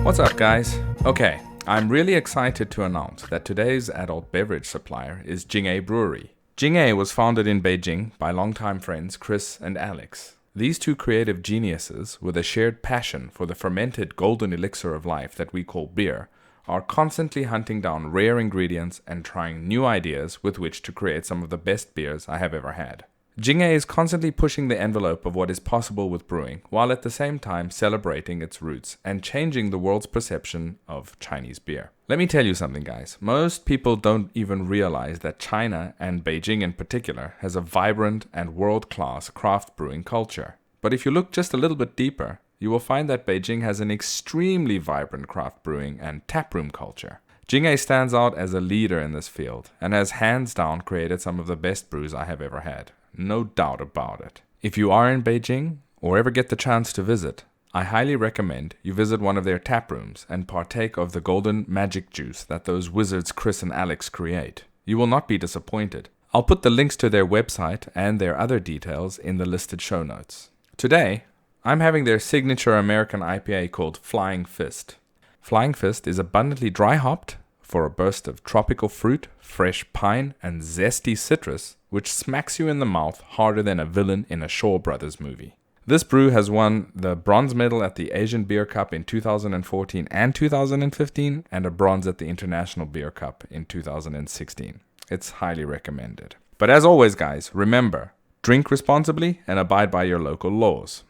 What's up, guys? Okay, I'm really excited to announce that today's adult beverage supplier is Xingyi Brewery. Xingyi was founded in Beijing by longtime friends Chris and Alex. These two creative geniuses, with a shared passion for the fermented golden elixir of life that we call beer, are constantly hunting down rare ingredients and trying new ideas with which to create some of the best beers I have ever had. Xingyi is constantly pushing the envelope of what is possible with brewing, while at the same time celebrating its roots and changing the world's perception of Chinese beer. Let me tell you something, guys. Most people don't even realize that China, and Beijing in particular, has a vibrant and world-class craft brewing culture. But if you look just a little bit deeper, you will find that Beijing has an extremely vibrant craft brewing and taproom culture. Xingyi stands out as a leader in this field and has hands down created some of the best brews I have ever had. No doubt about it. If you are in Beijing or ever get the chance to visit, I highly recommend you visit one of their tap rooms and partake of the golden magic juice that those wizards Chris and Alex create. You will not be disappointed. I'll put the links to their website and their other details in the listed show notes. Today, I'm having their signature American IPA called Flying Fist. Flying Fist is abundantly dry hopped for a burst of tropical fruit, fresh pine, and zesty citrus, which smacks you in the mouth harder than a villain in a Shaw Brothers movie. This brew has won the bronze medal at the Asian Beer Cup in 2014 and 2015, and a bronze at the International Beer Cup in 2016. It's highly recommended. But as always, guys, remember, drink responsibly and abide by your local laws.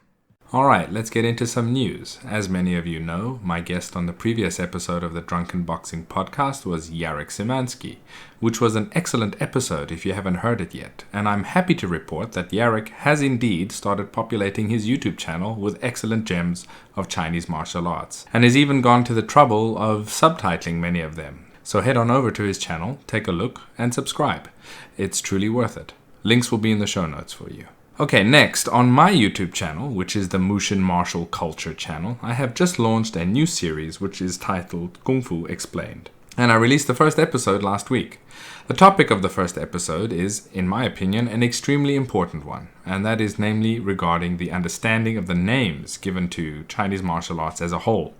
Alright, let's get into some news. As many of you know, my guest on the previous episode of the Drunken Boxing podcast was Jarek Szymanski, which was an excellent episode if you haven't heard it yet. And I'm happy to report that Jarek has indeed started populating his YouTube channel with excellent gems of Chinese martial arts, and has even gone to the trouble of subtitling many of them. So head on over to his channel, take a look, and subscribe. It's truly worth it. Links will be in the show notes for you. Okay, next, on my YouTube channel, which is the Mushin Martial Culture channel, I have just launched a new series which is titled Kung Fu Explained. And I released the first episode last week. The topic of the first episode is, in my opinion, an extremely important one, and that is namely regarding the understanding of the names given to Chinese martial arts as a whole,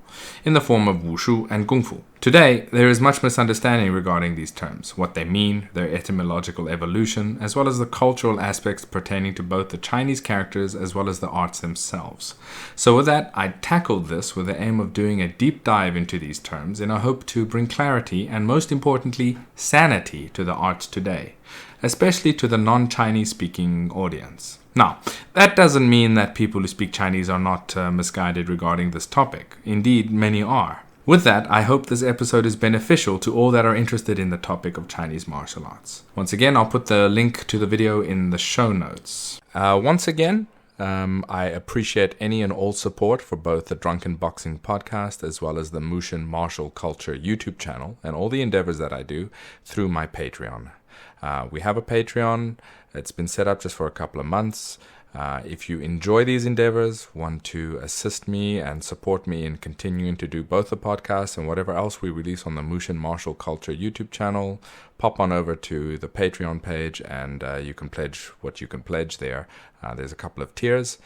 in the form of Wushu and Kung Fu. Today, there is much misunderstanding regarding these terms, what they mean, their etymological evolution, as well as the cultural aspects pertaining to both the Chinese characters as well as the arts themselves. So with that, I tackled this with the aim of doing a deep dive into these terms in a hope to bring clarity and, most importantly, sanity to the arts today, especially to the non-Chinese speaking audience. Now, that doesn't mean that people who speak Chinese are not misguided regarding this topic. Indeed, many are. With that, I hope this episode is beneficial to all that are interested in the topic of Chinese martial arts. Once again, I'll put the link to the video in the show notes. Once again, I appreciate any and all support for both the Drunken Boxing podcast as well as the Mushin Martial Culture YouTube channel and all the endeavors that I do through my Patreon. We have a Patreon. It's been set up just for a couple of months. If you enjoy these endeavors, want to assist me and support me in continuing to do both the podcast and whatever else we release on the Mushin Martial Culture YouTube channel, pop on over to the Patreon page and you can pledge what you can pledge there. There's a couple of tiers.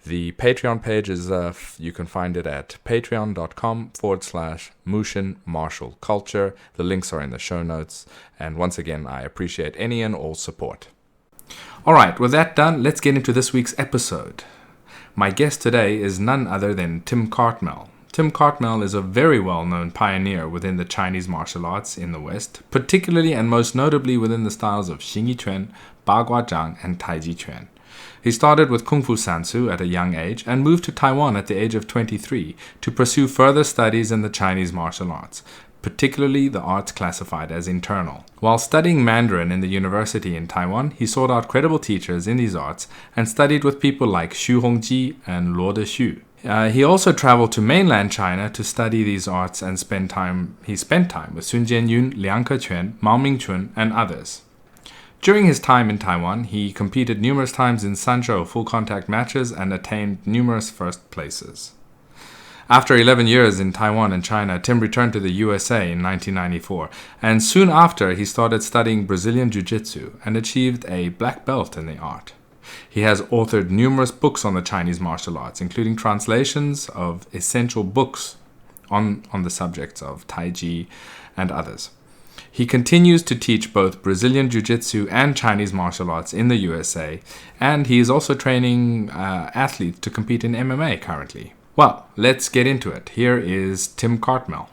The Patreon page is, you can find it at patreon.com/Mushin Martial Culture. The links are in the show notes. And once again, I appreciate any and all support. Alright, with that done, let's get into this week's episode. My guest today is none other than Tim Cartmell. Tim Cartmell is a very well-known pioneer within the Chinese martial arts in the West, particularly and most notably within the styles of Xingyi Quan, Bagua Zhang, and Taiji Quan. He started with Kung Fu San Soo at a young age and moved to Taiwan at the age of 23 to pursue further studies in the Chinese martial arts, particularly the arts classified as internal. While studying Mandarin in the university in Taiwan, he sought out credible teachers in these arts and studied with people like Hongji and Dexiu. He also traveled to mainland China to study these arts and spent time with Sun Jianyun, Liang Kequan, Mao Mingchun, and others. During his time in Taiwan, he competed numerous times in Sanshou full-contact matches and attained numerous first places. After 11 years in Taiwan and China, Tim returned to the USA in 1994, and soon after he started studying Brazilian Jiu Jitsu and achieved a black belt in the art. He has authored numerous books on the Chinese martial arts, including translations of essential books on the subjects of Taiji and others. He continues to teach both Brazilian Jiu Jitsu and Chinese martial arts in the USA, and he is also training athletes to compete in MMA currently. Well, let's get into it. Here is Tim Cartmell.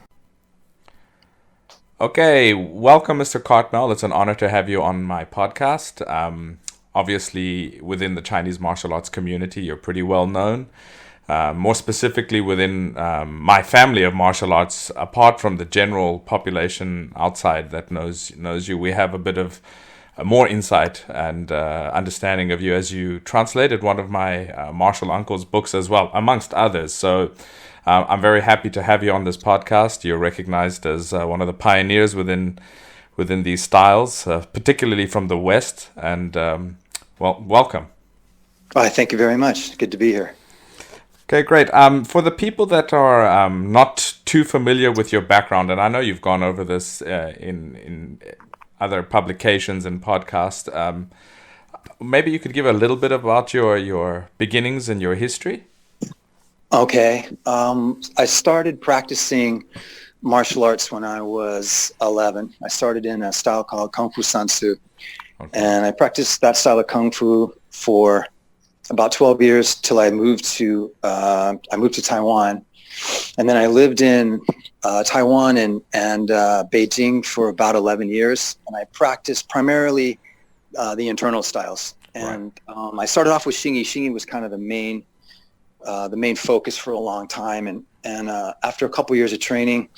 Okay, welcome, Mr. Cartmell. It's an honor to have you on my podcast. Obviously, within the Chinese martial arts community, you're pretty well known. More specifically within my family of martial arts, apart from the general population outside that knows you, we have a bit of more insight and understanding of you as you translated one of my martial uncle's books as well, amongst others. So I'm very happy to have you on this podcast. You're recognized as one of the pioneers within these styles, particularly from the West. And welcome. Thank you very much. Good to be here. Okay, great. For the people that are not too familiar with your background, and I know you've gone over this in other publications and podcasts, maybe you could give a little bit about your beginnings and your history? Okay. I started practicing martial arts when I was 11. I started in a style called Kung Fu San Soo. Okay. And I practiced that style of Kung Fu for about 12 years till I moved to Taiwan, and then I lived in Taiwan and Beijing for about 11 years, and I practiced primarily the internal styles. And I started off with Xingyi. Xingyi was kind of the main focus for a long time, and after a couple years of training,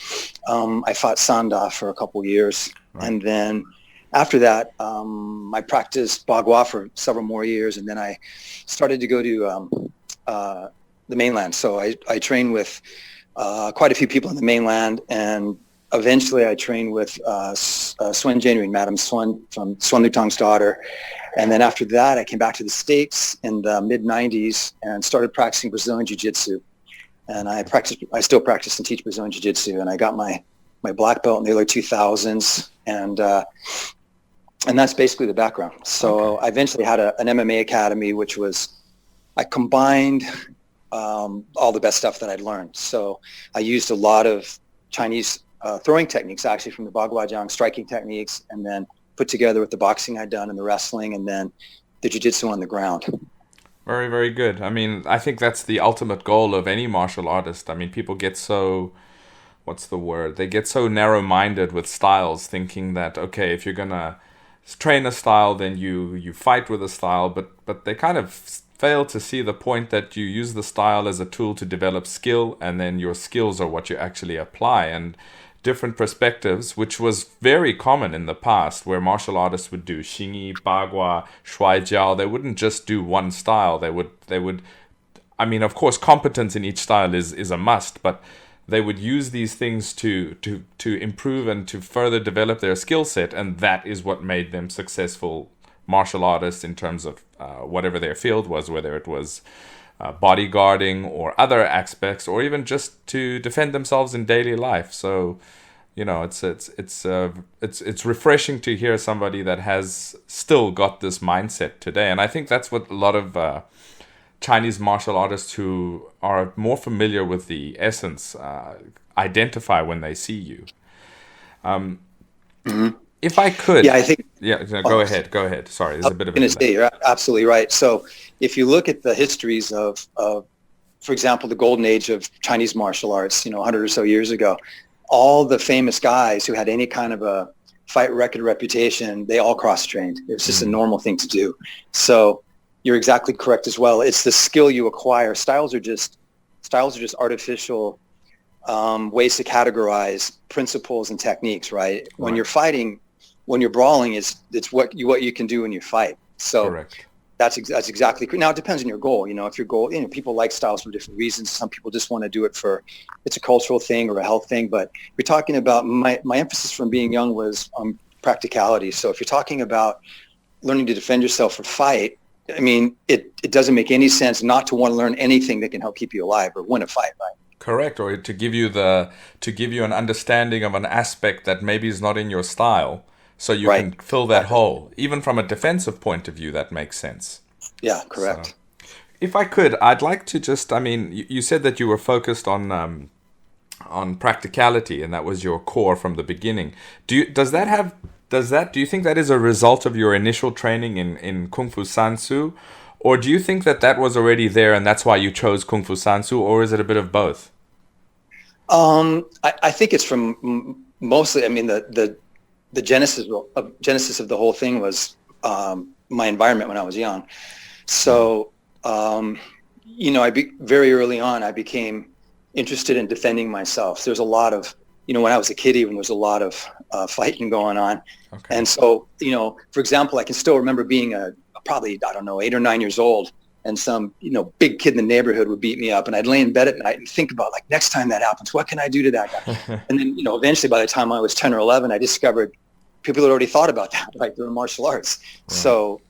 I fought Sanda for a couple years, and then after that, I practiced Bagua for several more years, and then I started to go to the Mainland. So I trained with quite a few people in the Mainland, and eventually I trained with Sun Jianyun, Madam Sun, from Sun Lutang's daughter. And then after that, I came back to the States in the mid-'90s and started practicing Brazilian Jiu Jitsu. And I still practice and teach Brazilian Jiu Jitsu, and I got my black belt in the early 2000s, and that's basically the background. So I eventually had an MMA academy, which was, I combined all the best stuff that I'd learned. So I used a lot of Chinese throwing techniques, actually, from the Bagua Zhang striking techniques, and then put together with the boxing I'd done and the wrestling, and then the jiu-jitsu on the ground. Very, very good. I mean, I think that's the ultimate goal of any martial artist. I mean, people get so... what's the word? They get so narrow-minded with styles, thinking that, okay, if you're going to train a style, then you fight with a style, but they kind of fail to see the point that you use the style as a tool to develop skill, and then your skills are what you actually apply. And different perspectives, which was very common in the past, where martial artists would do Xingyi, Bagua, Shuai Jiao. They wouldn't just do one style. They would I mean, of course, competence in each style is a must, but they would use these things to improve and to further develop their skill set, and that is what made them successful martial artists in terms of whatever their field was, whether it was bodyguarding or other aspects, or even just to defend themselves in daily life. So, you know, it's refreshing to hear somebody that has still got this mindset today, and I think that's what a lot of Chinese martial artists who are more familiar with the essence identify when they see you. If I could... Yeah, I think... Yeah, go ahead. Sorry, there's a bit of a delay. You're absolutely right. So if you look at the histories of, for example, the golden age of Chinese martial arts, 100 or so years ago, all the famous guys who had any kind of a fight record reputation, they all cross-trained. It was just a normal thing to do. So you're exactly correct as well. It's the skill you acquire. Styles are just artificial ways to categorize principles and techniques, right? When you're fighting, when you're brawling, it's what you can do when you fight. So correct. That's exactly correct. Now it depends on your goal. If your goal, people like styles for different reasons. Some people just want to do it it's a cultural thing or a health thing. But we're talking about my emphasis from being young was on practicality. So if you're talking about learning to defend yourself for fight, I mean, it doesn't make any sense not to want to learn anything that can help keep you alive or win a fight, right? Correct, or to give you an understanding of an aspect that maybe is not in your style, so you can fill that hole. Even from a defensive point of view, that makes sense. Yeah, correct. So, if I could, I'd like to just, you said that you were focused on on practicality, and that was your core from the beginning. Do you think that is a result of your initial training in Kung Fu San Soo, or do you think that was already there and that's why you chose Kung Fu San Soo, or is it a bit of both? I think it's from mostly. I mean, the genesis of the whole thing was my environment when I was young. So very early on, I became interested in defending myself. There's a lot of, when I was a kid, even there's a lot of fighting going on. Okay. And so, for example, I can still remember being probably, I don't know, 8 or 9 years old, and some, big kid in the neighborhood would beat me up, and I'd lay in bed at night and think about, like, next time that happens, what can I do to that guy? And then, eventually by the time I was 10 or 11, I discovered people had already thought about that, like doing martial arts. Right. So,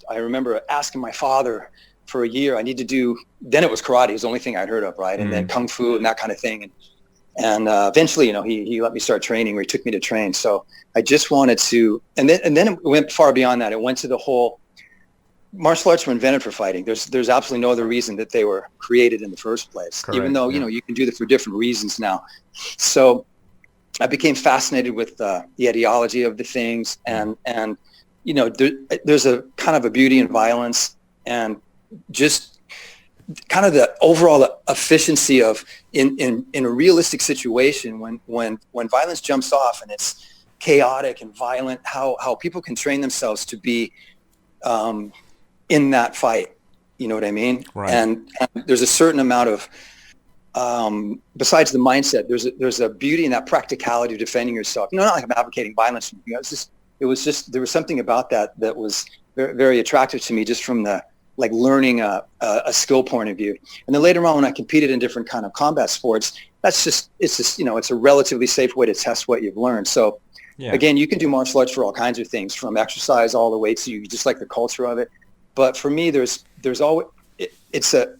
I remember asking my father for a year, I need to do, then it was karate, it was the only thing I'd heard of, right? And then kung fu and that kind of thing. And eventually, he let me start training, or he took me to train. So I just wanted to, and then it went far beyond that. It went to the whole, martial arts were invented for fighting. There's absolutely no other reason that they were created in the first place. Correct, even though, you can do that for different reasons now. So I became fascinated with the ideology of the things, and there's a kind of a beauty in violence, and just kind of the overall efficiency of in a realistic situation when violence jumps off and it's chaotic and violent, how people can train themselves to be in that fight. You know what I mean? Right. And there's a certain amount of besides the mindset, there's a beauty in that practicality of defending yourself. Not like I'm advocating violence. It was just there was something about that was very, very attractive to me, just from the learning a skill point of view. And then later on, when I competed in different kind of combat sports, it's a relatively safe way to test what you've learned. So again, you can do martial arts for all kinds of things, from exercise all the way to you just like the culture of it. But for me, there's always it's a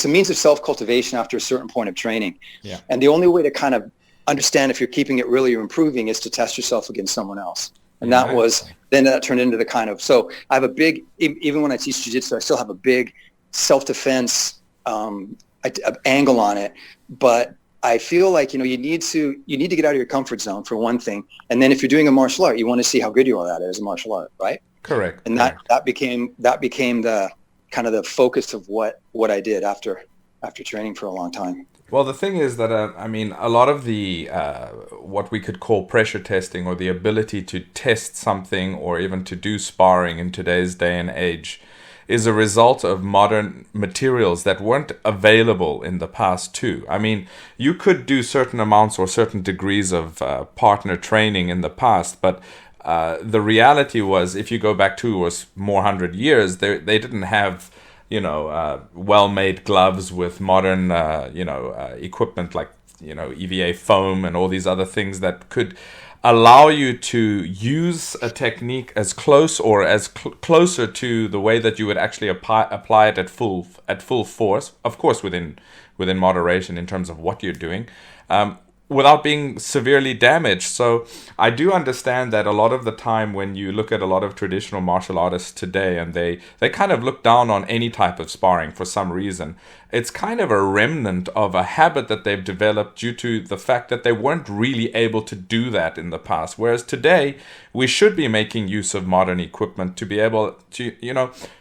means of self-cultivation after a certain point of training. Yeah. And the only way to kind of understand if you're keeping it really or improving is to test yourself against someone else. And that turned into the kind of, so I have a big, even when I teach jiu-jitsu, I still have a big self-defense angle on it. But I feel like, you need to get out of your comfort zone, for one thing. And then if you're doing a martial art, you want to see how good you are at it as a martial art, right? Correct. And that became the kind of the focus of what I did after training for a long time. Well, the thing is that, a lot of the, what we could call pressure testing, or the ability to test something or even to do sparring in today's day and age, is a result of modern materials that weren't available in the past too. You could do certain amounts or certain degrees of partner training in the past, but the reality was, if you go back 200 or more years, they didn't have well-made gloves with modern, equipment like, EVA foam and all these other things that could allow you to use a technique as close or as closer to the way that you would actually apply it at full force, of course within moderation in terms of what you're doing, without being severely damaged. So I do understand that a lot of the time when you look at a lot of traditional martial artists today, and they kind of look down on any type of sparring for some reason, it's kind of a remnant of a habit that they've developed due to the fact that they weren't really able to do that in the past. Whereas today, we should be making use of modern equipment to be able to,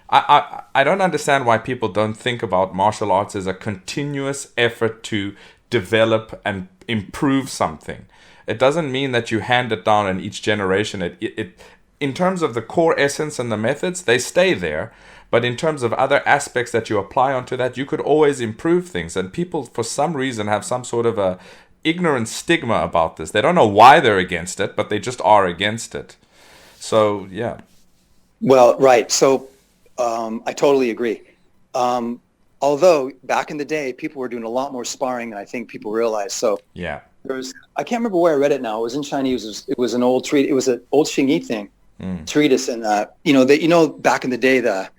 I don't understand why people don't think about martial arts as a continuous effort to develop and improve something. It doesn't mean that you hand it down in each generation. It in terms of the core essence and the methods, they stay there. But in terms of other aspects that you apply onto that, you could always improve things. And people, for some reason, have some sort of a ignorant stigma about this. They don't know why they're against it, but they just are against it. So, yeah. Well, right. So I totally agree. Although back in the day, people were doing a lot more sparring than I think people realize. So yeah, I can't remember where I read it now. It was in Chinese. It was an old treatise. It was an old Xingyi thing, treatise. And back in the day, the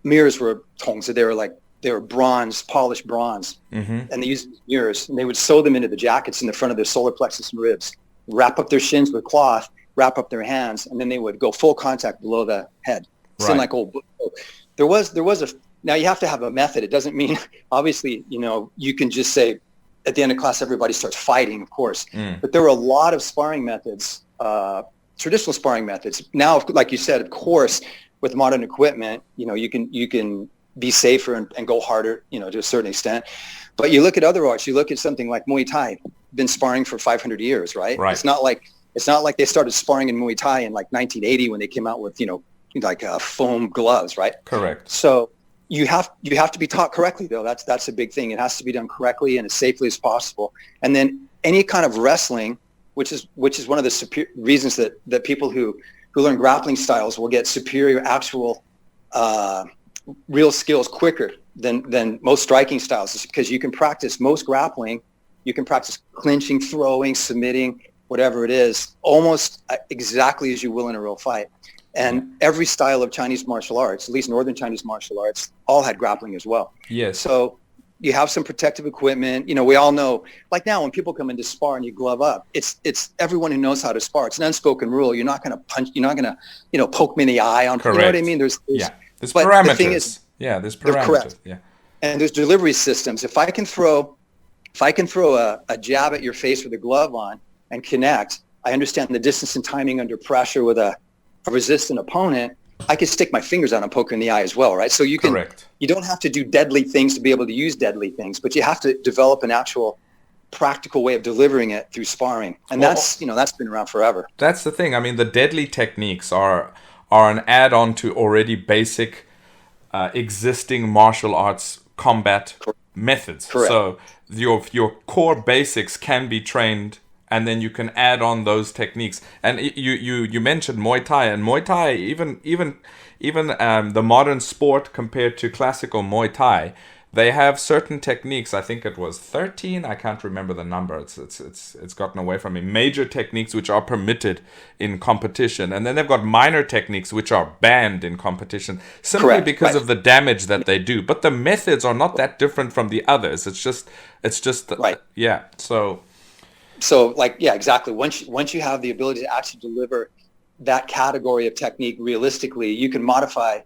mirrors were Hongji. They were bronze, polished bronze, and they used mirrors, and they would sew them into the jackets in the front of their solar plexus and ribs, wrap up their shins with cloth, wrap up their hands, and then they would go full contact below the head. Seemed like old. There was a. Now you have to have a method. It doesn't mean, obviously, you can just say, at the end of class, everybody starts fighting, of course. But there were a lot of sparring methods, traditional sparring methods. Now, like you said, of course, with modern equipment, you can be safer and go harder, to a certain extent. But you look at other arts, you look at something like Muay Thai, been sparring for 500 years, right? It's not like they started sparring in Muay Thai in like 1980 when they came out with, like foam gloves, right? Correct. So you have to be taught correctly, though. That's a big thing. It has to be done correctly and as safely as possible. And then any kind of wrestling, which is one of the reasons that people who learn grappling styles will get superior actual real skills quicker than most striking styles, is because you can practice most grappling, you can practice clinching, throwing, submitting, whatever it is, almost exactly as you will in a real fight. And every style of Chinese martial arts, at least Northern Chinese martial arts, all had grappling as well. Yes. So you have some protective equipment. We all know, like now when people come in to spar and you glove up, it's everyone who knows how to spar. It's an unspoken rule. You're not going to punch. You're not going to, poke me in the eye. Correct. You know what I mean? There's parameters. The thing is, there's parameters. They're correct. Yeah. And there's delivery systems. If I can throw a jab at your face with a glove on and connect, I understand the distance and timing under pressure with a resistant opponent. I can stick my fingers out and poke her in the eye as well, right? So you don't have to do deadly things to be able to use deadly things, but you have to develop an actual practical way of delivering it through sparring. And that's been around forever. That's the thing. I mean, the deadly techniques are an add-on to already basic existing martial arts combat methods. Correct. So your core basics can be trained, and then you can add on those techniques. And you mentioned Muay Thai, and Muay Thai, even the modern sport compared to classical Muay Thai, they have certain techniques. I think it was 13. I can't remember the number. It's gotten away from me. Major techniques which are permitted in competition, and then they've got minor techniques which are banned in competition simply because of the damage that they do. But the methods are not that different from the others. It's just right. Yeah. So exactly. Once you have the ability to actually deliver that category of technique realistically, you can modify,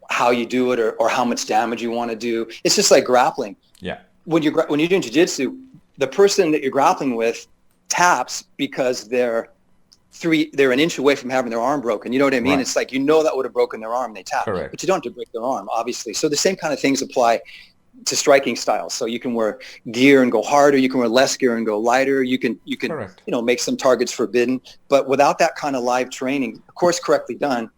how you do it or how much damage you want to do. It's just like grappling. Yeah. When you're doing jiu-jitsu, the person that you're grappling with taps because they're an inch away from having their arm broken. You know what I mean? Right. It's like, that would have broken their arm. They tap. Correct. But you don't have to break their arm, obviously. So the same kind of things apply to striking styles. So you can wear gear and go harder. You can wear less gear and go lighter. You can Correct. Make some targets forbidden. But without that kind of live training, of course, correctly done,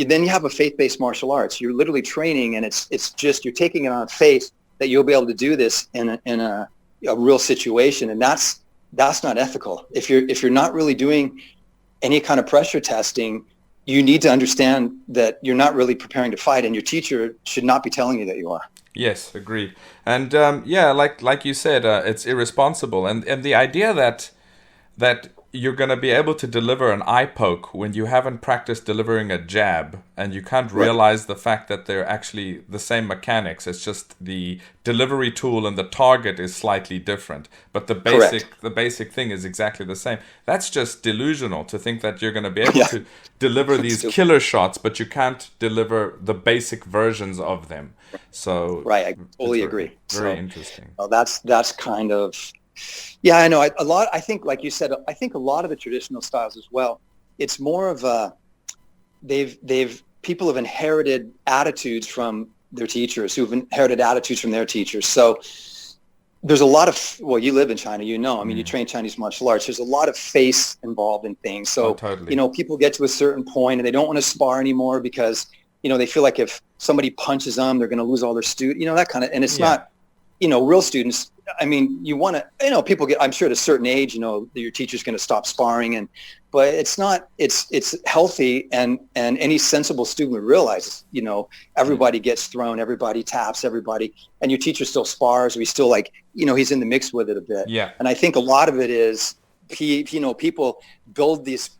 then you have a faith-based martial arts. You're literally training, and it's just you're taking it on faith that you'll be able to do this in a real situation, and that's not ethical. If you're not really doing any kind of pressure testing, you need to understand that you're not really preparing to fight, and your teacher should not be telling you that you are. Yes, agreed. And like you said, it's irresponsible, and the idea that you're going to be able to deliver an eye poke when you haven't practiced delivering a jab, and you can't realize the fact that they're actually the same mechanics. It's just the delivery tool and the target is slightly different, but the basic thing is exactly the same. That's just delusional to think that you're going to be able to deliver these killer shots, but you can't deliver the basic versions of them. So right, I totally agree. Very interesting. Well, that's kind of. Yeah, I know. I think, like you said, I think a lot of the traditional styles as well, it's more of people have inherited attitudes from their teachers, who've inherited attitudes from their teachers. So there's a lot of, you live in China, you train Chinese martial arts. There's a lot of face involved in things. So, totally. People get to a certain point and they don't want to spar anymore because, they feel like if somebody punches them, they're going to lose all their that kind of, and it's not, real students. I mean, you want to, people get, I'm sure at a certain age, your teacher's going to stop sparring, but it's not, it's healthy. And any sensible student realizes, everybody gets thrown, everybody taps, everybody, and your teacher still spars, or he's still he's in the mix with it a bit. Yeah. And I think a lot of it is, people build these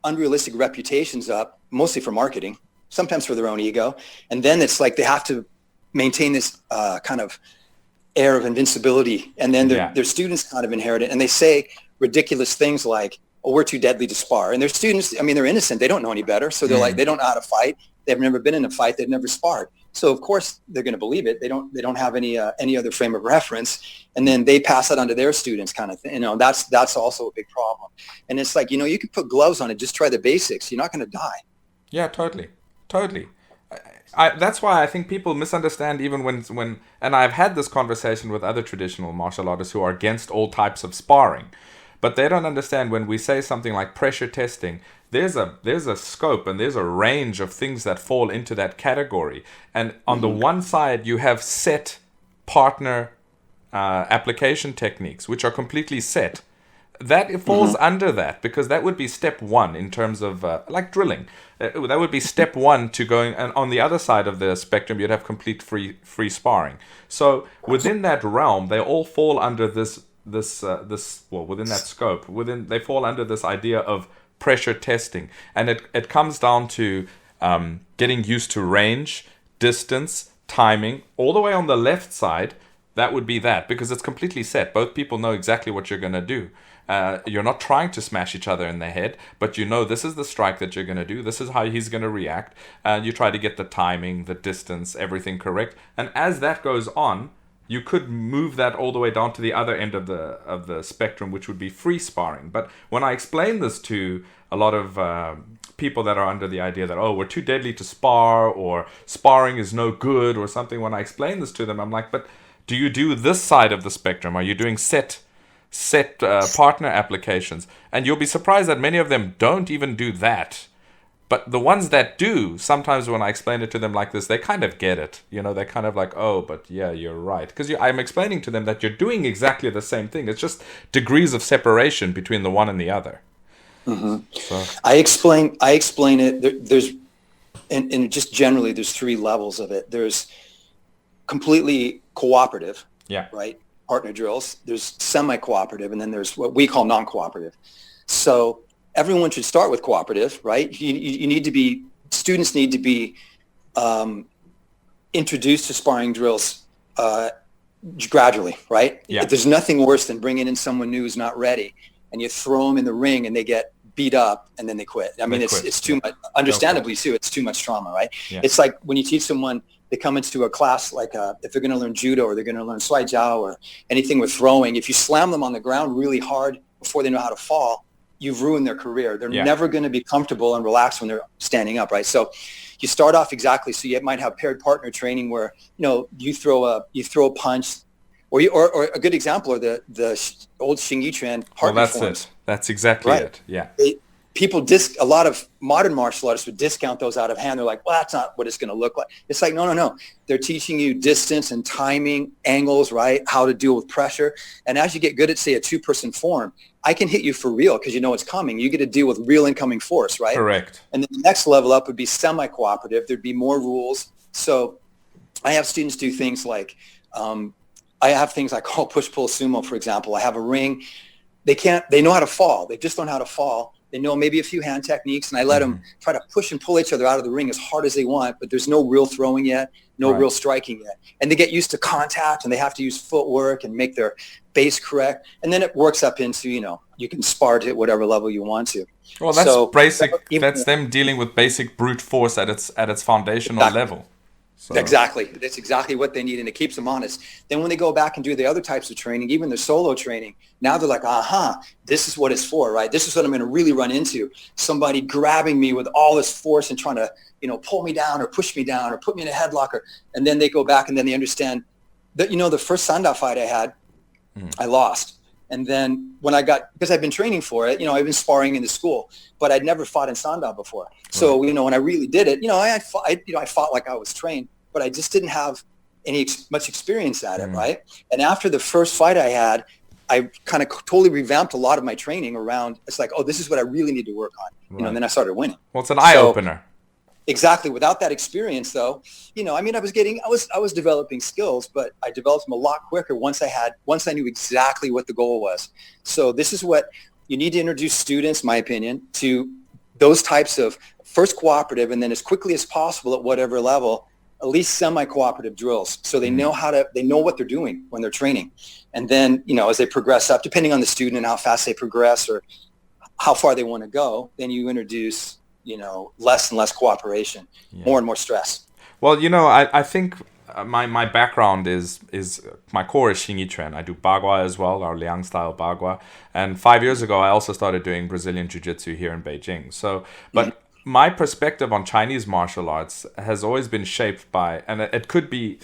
unrealistic reputations up, mostly for marketing, sometimes for their own ego. And then it's like they have to maintain this kind of air of invincibility, and then their students kind of inherit it, and they say ridiculous things like, "Oh, we're too deadly to spar." And their students, they're innocent; they don't know any better, so they're like, they don't know how to fight. They've never been in a fight; they've never sparred. So of course they're going to believe it. They don't have any other frame of reference, and then they pass it on to their students, kind of thing. That's also a big problem. And it's like, you can put gloves on it. Just try the basics. You're not going to die. Yeah, totally. That's why I think people misunderstand even when and I've had this conversation with other traditional martial artists who are against all types of sparring, but they don't understand when we say something like pressure testing. There's a scope and there's a range of things that fall into that category. And on the one side, you have set partner application techniques, which are completely set. That it falls under that, because that would be step one in terms of like drilling. That would be step one to going. And on the other side of the spectrum, you'd have complete free sparring. So within that realm, they all fall under this within that scope. They fall under this idea of pressure testing, and it comes down to getting used to range, distance, timing. All the way on the left side, that would be that, because it's completely set. Both people know exactly what you're going to do. You're not trying to smash each other in the head, but this is the strike that you're going to do. This is how he's going to react. You try to get the timing, the distance, everything correct. And as that goes on, you could move that all the way down to the other end of the spectrum, which would be free sparring. But when I explain this to a lot of people that are under the idea that, we're too deadly to spar, or sparring is no good or something, when I explain this to them, I'm like, but do you do this side of the spectrum? Are you doing set partner applications? And you'll be surprised that many of them don't even do that. But the ones that do, sometimes when I explain it to them like this, they kind of get it. They're kind of like, oh, but yeah, you're right. Because I'm explaining to them that you're doing exactly the same thing. It's just degrees of separation between the one and the other. So. I explain it. There's, and just generally, there's three levels of it. There's completely cooperative, right? Partner drills. There's semi-cooperative, and then there's what we call non-cooperative. So everyone should start with cooperative, right? Students need to be introduced to sparring drills gradually, right? Yeah. There's nothing worse than bringing in someone new who's not ready, and you throw them in the ring and they get beat up and then they quit. I mean, it's too much, understandably too, it's too much trauma, right? Yeah. It's like when you teach someone, they come into a class, like if they're going to learn judo or they're going to learn Swai Jiao or anything with throwing, if you slam them on the ground really hard before they know how to fall, you've ruined their career. They're never going to be comfortable and relaxed when they're standing up, right? So you start off exactly. So you might have paired partner training where, you throw a punch, or a good example are the old Xingyi Quan partner forms. That's exactly it. Yeah. A lot of modern martial artists would discount those out of hand. They're like, well, that's not what it's going to look like. It's like, no. They're teaching you distance and timing, angles, right? How to deal with pressure. And as you get good at, say, a two-person form, I can hit you for real because you know it's coming. You get to deal with real incoming force, right? Correct. And then the next level up would be semi-cooperative. There'd be more rules. So I have students do things like, I have things I call push-pull sumo, for example. I have a ring. They know how to fall. They just learn how to fall. They know maybe a few hand techniques, and I let them try to push and pull each other out of the ring as hard as they want, but there's no real throwing yet, real striking yet. And they get used to contact, and they have to use footwork and make their base correct. And then it works up into, you can spar to whatever level you want to. Well, that's basic. That's them dealing with basic brute force at its foundational level. So. Exactly. That's exactly what they need, and it keeps them honest. Then when they go back and do the other types of training, even their solo training, now they're like, this is what it's for, right? This is what I'm going to really run into. Somebody grabbing me with all this force and trying to, pull me down or push me down or put me in a headlock. And then they go back and then they understand that, the first Sanda fight I had, I lost. And then when because I've been training for it, I've been sparring in the school, but I'd never fought in Sanda before. So, when I really did it, I fought like I was trained, but I just didn't have much experience at it, right? And after the first fight I had, I kind of totally revamped a lot of my training around, it's like, this is what I really need to work on, and then I started winning. Well, it's an eye-opener. Exactly. Without that experience, though, I was developing skills, but I developed them a lot quicker once I knew exactly what the goal was. So this is what you need to introduce students, my opinion, to those types of first cooperative, and then as quickly as possible at whatever level, at least semi-cooperative drills. So they know they know what they're doing when they're training. And then, as they progress up, depending on the student and how fast they progress or how far they want to go, then you introduce less and less cooperation, more and more stress. Well, I think my background is my core is Xingyi Quan. I do Bagua as well, our Liang style Bagua. And 5 years ago, I also started doing Brazilian Jiu Jitsu here in Beijing. So, but my perspective on Chinese martial arts has always been shaped by, and it could be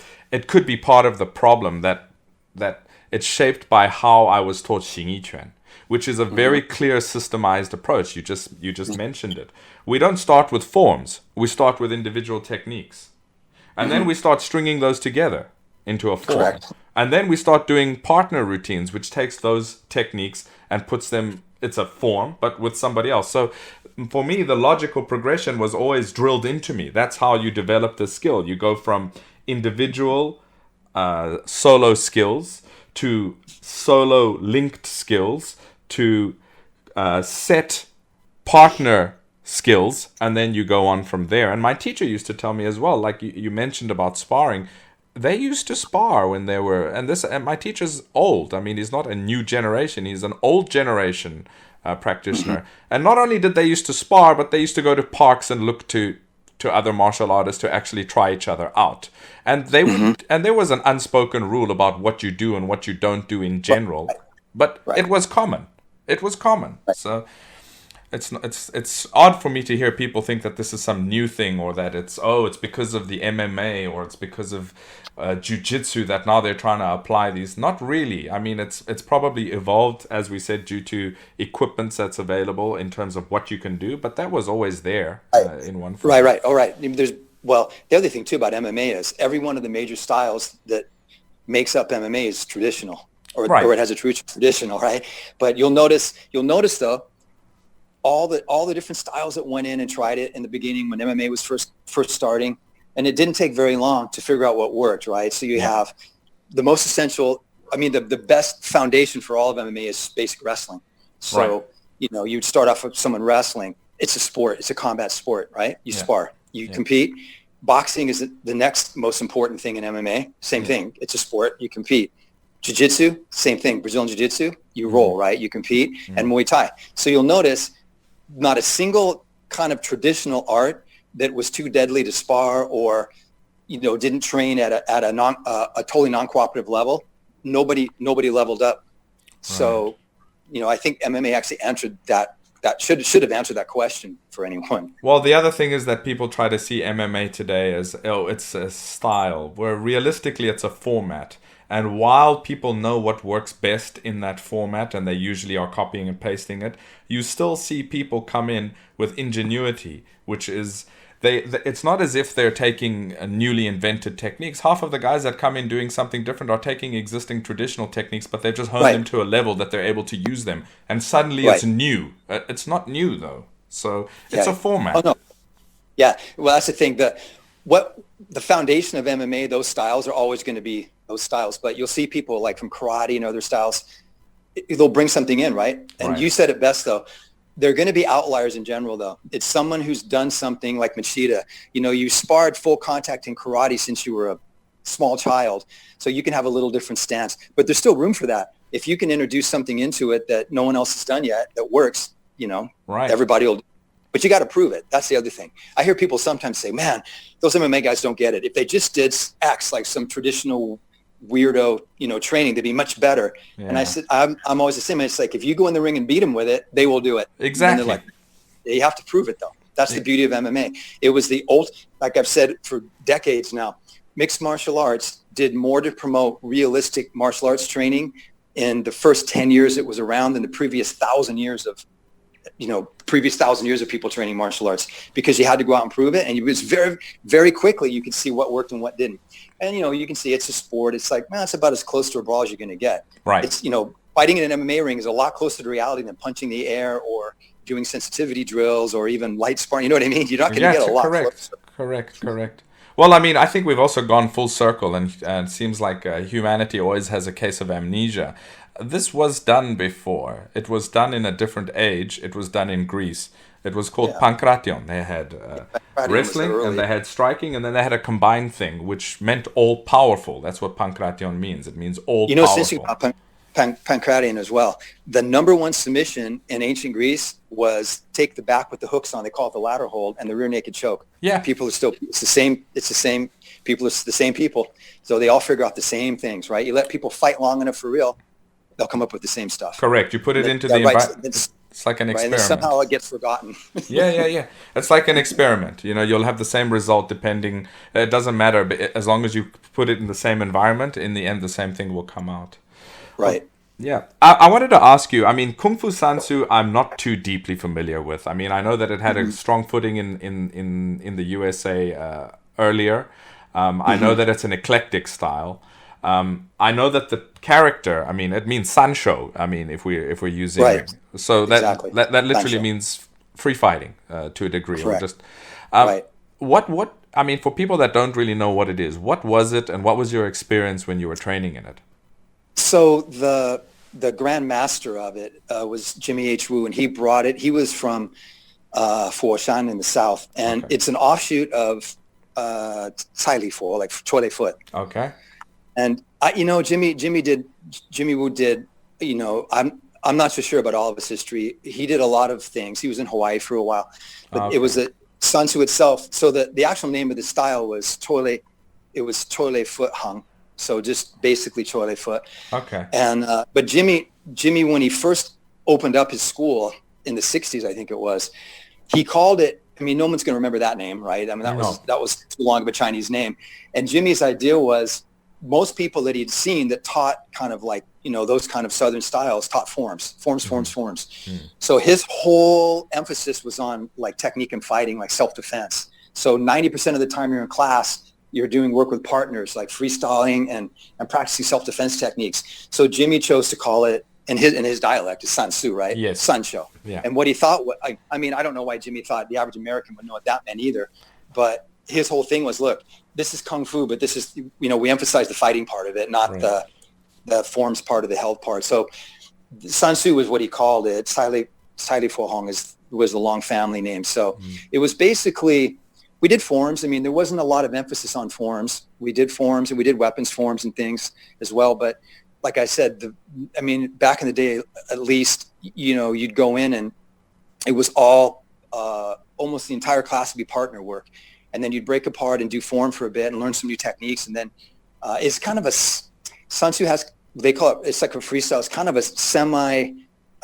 part of the problem that it's shaped by how I was taught Xingyi Quan, which is a very clear systemized approach. You just mentioned it. We don't start with forms. We start with individual techniques. And then we start stringing those together into a form. Correct. And then we start doing partner routines, which takes those techniques and puts them, it's a form, but with somebody else. So for me, the logical progression was always drilled into me. That's how you develop the skill. You go from individual solo skills to solo linked skills to set partner skills, and then you go on from there. And my teacher used to tell me as well, like you mentioned about sparring, they used to spar when they were, and my teacher's old. I mean, he's not a new generation, he's an old generation practitioner. And not only did they used to spar, but they used to go to parks and look to other martial artists to actually try each other out. And they would, and there was an unspoken rule about what you do and what you don't do in general, but it was common. It was common. So it's odd for me to hear people think that this is some new thing, or that it's because of the MMA, or it's because of jiu-jitsu that now they're trying to apply these. Not really. I mean, it's probably evolved, as we said, due to equipment that's available in terms of what you can do, but that was always there in one form. Right. All right. The other thing too about MMA is every one of the major styles that makes up MMA is traditional, or it has a true traditional, right? But you'll notice though, all the different styles that went in and tried it in the beginning when MMA was first starting, and it didn't take very long to figure out what worked, right? So you have the most essential, the best foundation for all of MMA is basic wrestling. So, you'd start off with someone wrestling. It's a sport. It's a combat sport, right? You spar. You compete. Boxing is the next most important thing in MMA. Same thing. It's a sport. You compete. Jiu-Jitsu, same thing. Brazilian Jiu Jitsu, you roll, right? You compete. And Muay Thai. So you'll notice not a single kind of traditional art that was too deadly to spar, or didn't train at a totally non-cooperative level. Nobody leveled up. So I think MMA actually answered that should have answered that question for anyone. Well, the other thing is that people try to see MMA today as it's a style, where realistically it's a format. And while people know what works best in that format, and they usually are copying and pasting it, you still see people come in with ingenuity, which is it's not as if they're taking newly invented techniques. Half of the guys that come in doing something different are taking existing traditional techniques, but they've just honed them to a level that they're able to use them. And suddenly it's new. It's not new, though. So it's a format. Oh, no. Yeah, well, that's the thing. The foundation of MMA, those styles are always going to be those styles. But you'll see people like from karate and other styles, they'll bring something in, right? And you said it best, though. They're going to be outliers in general, though. It's someone who's done something like Machida. You sparred full contact in karate since you were a small child, so you can have a little different stance. But there's still room for that. If you can introduce something into it that no one else has done yet that works, everybody will. But you got to prove it. That's the other thing. I hear people sometimes say, man, those MMA guys don't get it. If they just did X, like some traditional weirdo, training, they'd be much better. Yeah. And I said, I'm always the same. It's like, if you go in the ring and beat them with it, they will do it. Exactly. And they're like, you have to prove it, though. That's the beauty of MMA. It was the old, like I've said for decades now, mixed martial arts did more to promote realistic martial arts training in the first 10 years it was around than the previous 1,000 years of people training martial arts, because you had to go out and prove it. And it was very, very quickly, you could see what worked and what didn't. And, you can see it's a sport. It's like, man, it's about as close to a brawl as you're going to get. Right. It's, fighting in an MMA ring is a lot closer to reality than punching the air or doing sensitivity drills or even light sparring. You know what I mean? You're not going to get a lot closer. Correct. Well, I think we've also gone full circle, and it seems like humanity always has a case of amnesia. This was done before. It was done in a different age. It was done in Greece. It was called pankration. They had wrestling, and they had striking, and then they had a combined thing, which meant all-powerful. That's what pankration means. It means all-powerful. Pancratian as well. The number one submission in ancient Greece was take the back with the hooks on. They call it the ladder hold, and the rear naked choke. Yeah. People are still, it's the same people. It's the same people. So they all figure out the same things, right? You let people fight long enough for real, they'll come up with the same stuff. Correct. You put it into the environment. It's like an experiment. And somehow it gets forgotten. Yeah. It's like an experiment. You'll have the same result depending. It doesn't matter, but as long as you put it in the same environment, in the end, the same thing will come out. Right. Yeah. I wanted to ask you, Kung Fu San Soo, I'm not too deeply familiar with. I know that it had a strong footing in the USA earlier. I know that it's an eclectic style. I know that the character, it means Sanshou. If we're using, right. So that exactly. that literally Sanshou. means free fighting to a degree. Correct. Or just right. What for people that don't really know what it is, what was it, and what was your experience when you were training in it? So the grand master of it was Jimmy H. Wu, and he brought it. He was from Foshan in the south, and it's an offshoot of Cai Li Fo, like Choi Li Foot. Okay. And Jimmy Wu did. I'm not so sure about all of his history. He did a lot of things. He was in Hawaii for a while, but it was the Sun Tzu itself. So the actual name of the style was Choi Li. It was Choi Li Foot Hung. So just basically Choi Li Foot. Okay. And but Jimmy, when he first opened up his school in the 60s, I think it was, he called it. No one's going to remember that name, right? That was too long of a Chinese name. And Jimmy's idea was most people that he'd seen that taught kind of like, those kind of Southern styles taught forms. So his whole emphasis was on like technique and fighting, like self-defense. So 90% of the time you're in class, you're doing work with partners, like freestyling and practicing self-defense techniques. So Jimmy chose to call it, in his dialect, is San Soo, right? Yes. Sanshou. Yeah. And what he thought, I don't know why Jimmy thought the average American would know what that meant either. But his whole thing was, look, this is Kung Fu, but this is, we emphasize the fighting part of it, not right. the forms part of the held part. So San Soo was what he called it. Cai Li Fo Hong was the long family name. So it was basically, we did forms. There wasn't a lot of emphasis on forms. We did forms and we did weapons forms and things as well. But like I said, back in the day, at least, you'd go in and it was all, almost the entire class would be partner work. And then you'd break apart and do form for a bit and learn some new techniques. And then it's kind of Sun Tzu has, they call it, it's like a freestyle. It's kind of a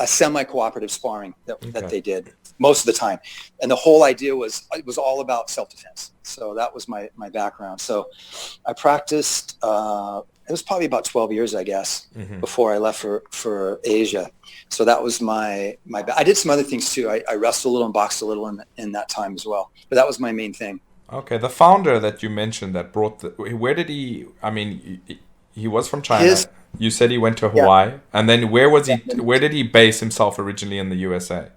semi-cooperative sparring that they did most of the time. And the whole idea was, it was all about self-defense. So that was my background. So I practiced, it was probably about 12 years, I guess, before I left for Asia. So that was my I did some other things too. I wrestled a little and boxed a little in that time as well. But that was my main thing. Okay. The founder that you mentioned that brought where did he, he was from China. You said he went to Hawaii. Yeah. And then where did he base himself originally in the USA?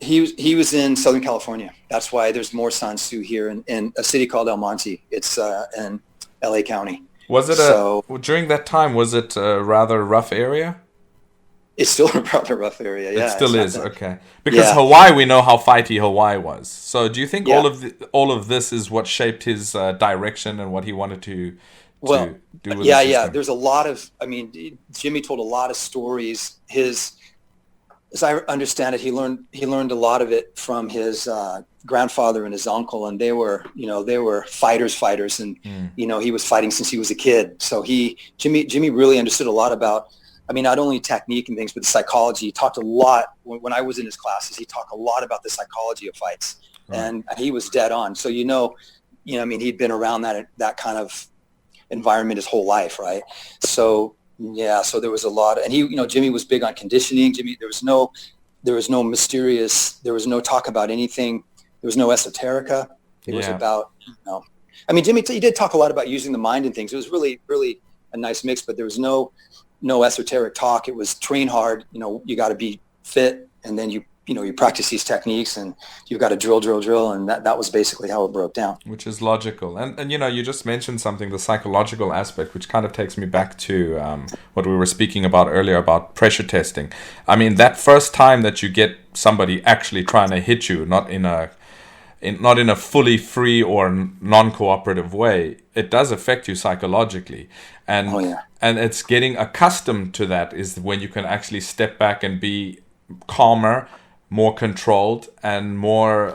He was in Southern California. That's why there's more San Soo here in a city called El Monte. It's in LA County. Was it during that time, was it a rather rough area? It's still a rather rough area, yeah. It still is, okay. Because Hawaii, we know how fighty Hawaii was. So do you think all of this is what shaped his direction and what he wanted to do with the system? There's a lot of, Jimmy told a lot of stories. As I understand it, he learned a lot of it from his grandfather and his uncle, and they were fighters, and he was fighting since he was a kid. So Jimmy really understood a lot about, not only technique and things, but the psychology. He talked a lot when I was in his classes. He talked a lot about the psychology of fights, and he was dead on. So he'd been around that kind of environment his whole life, right? So. Yeah, so there was a lot, and Jimmy was big on conditioning. There was no mysterious, there was no talk about anything. There was no esoterica. It was about, Jimmy, he did talk a lot about using the mind and things. It was really, really a nice mix, but there was no esoteric talk. It was train hard. You got to be fit, and then you practice these techniques, and you've got to drill, and that was basically how it broke down. Which is logical. And you just mentioned something, the psychological aspect, which kind of takes me back to what we were speaking about earlier about pressure testing. That first time that you get somebody actually trying to hit you, not in not in a fully free or non-cooperative way, it does affect you psychologically. And and it's getting accustomed to that is when you can actually step back and be calmer, more controlled, and more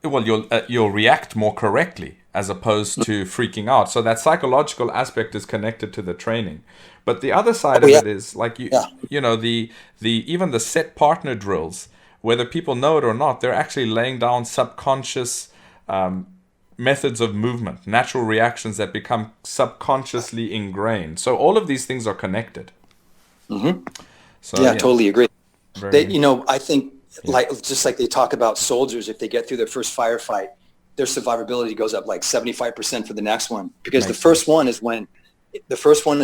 you'll react more correctly as opposed to freaking out. So that psychological aspect is connected to the training. But the other side of it is like you know, the even the set partner drills, whether people know it or not, they're actually laying down subconscious methods of movement, natural reactions that become subconsciously ingrained. So all of these things are connected. So, I totally agree. You know, I think just like they talk about soldiers, if they get through their first firefight, their survivability goes up like 75% for the next one, because the first one is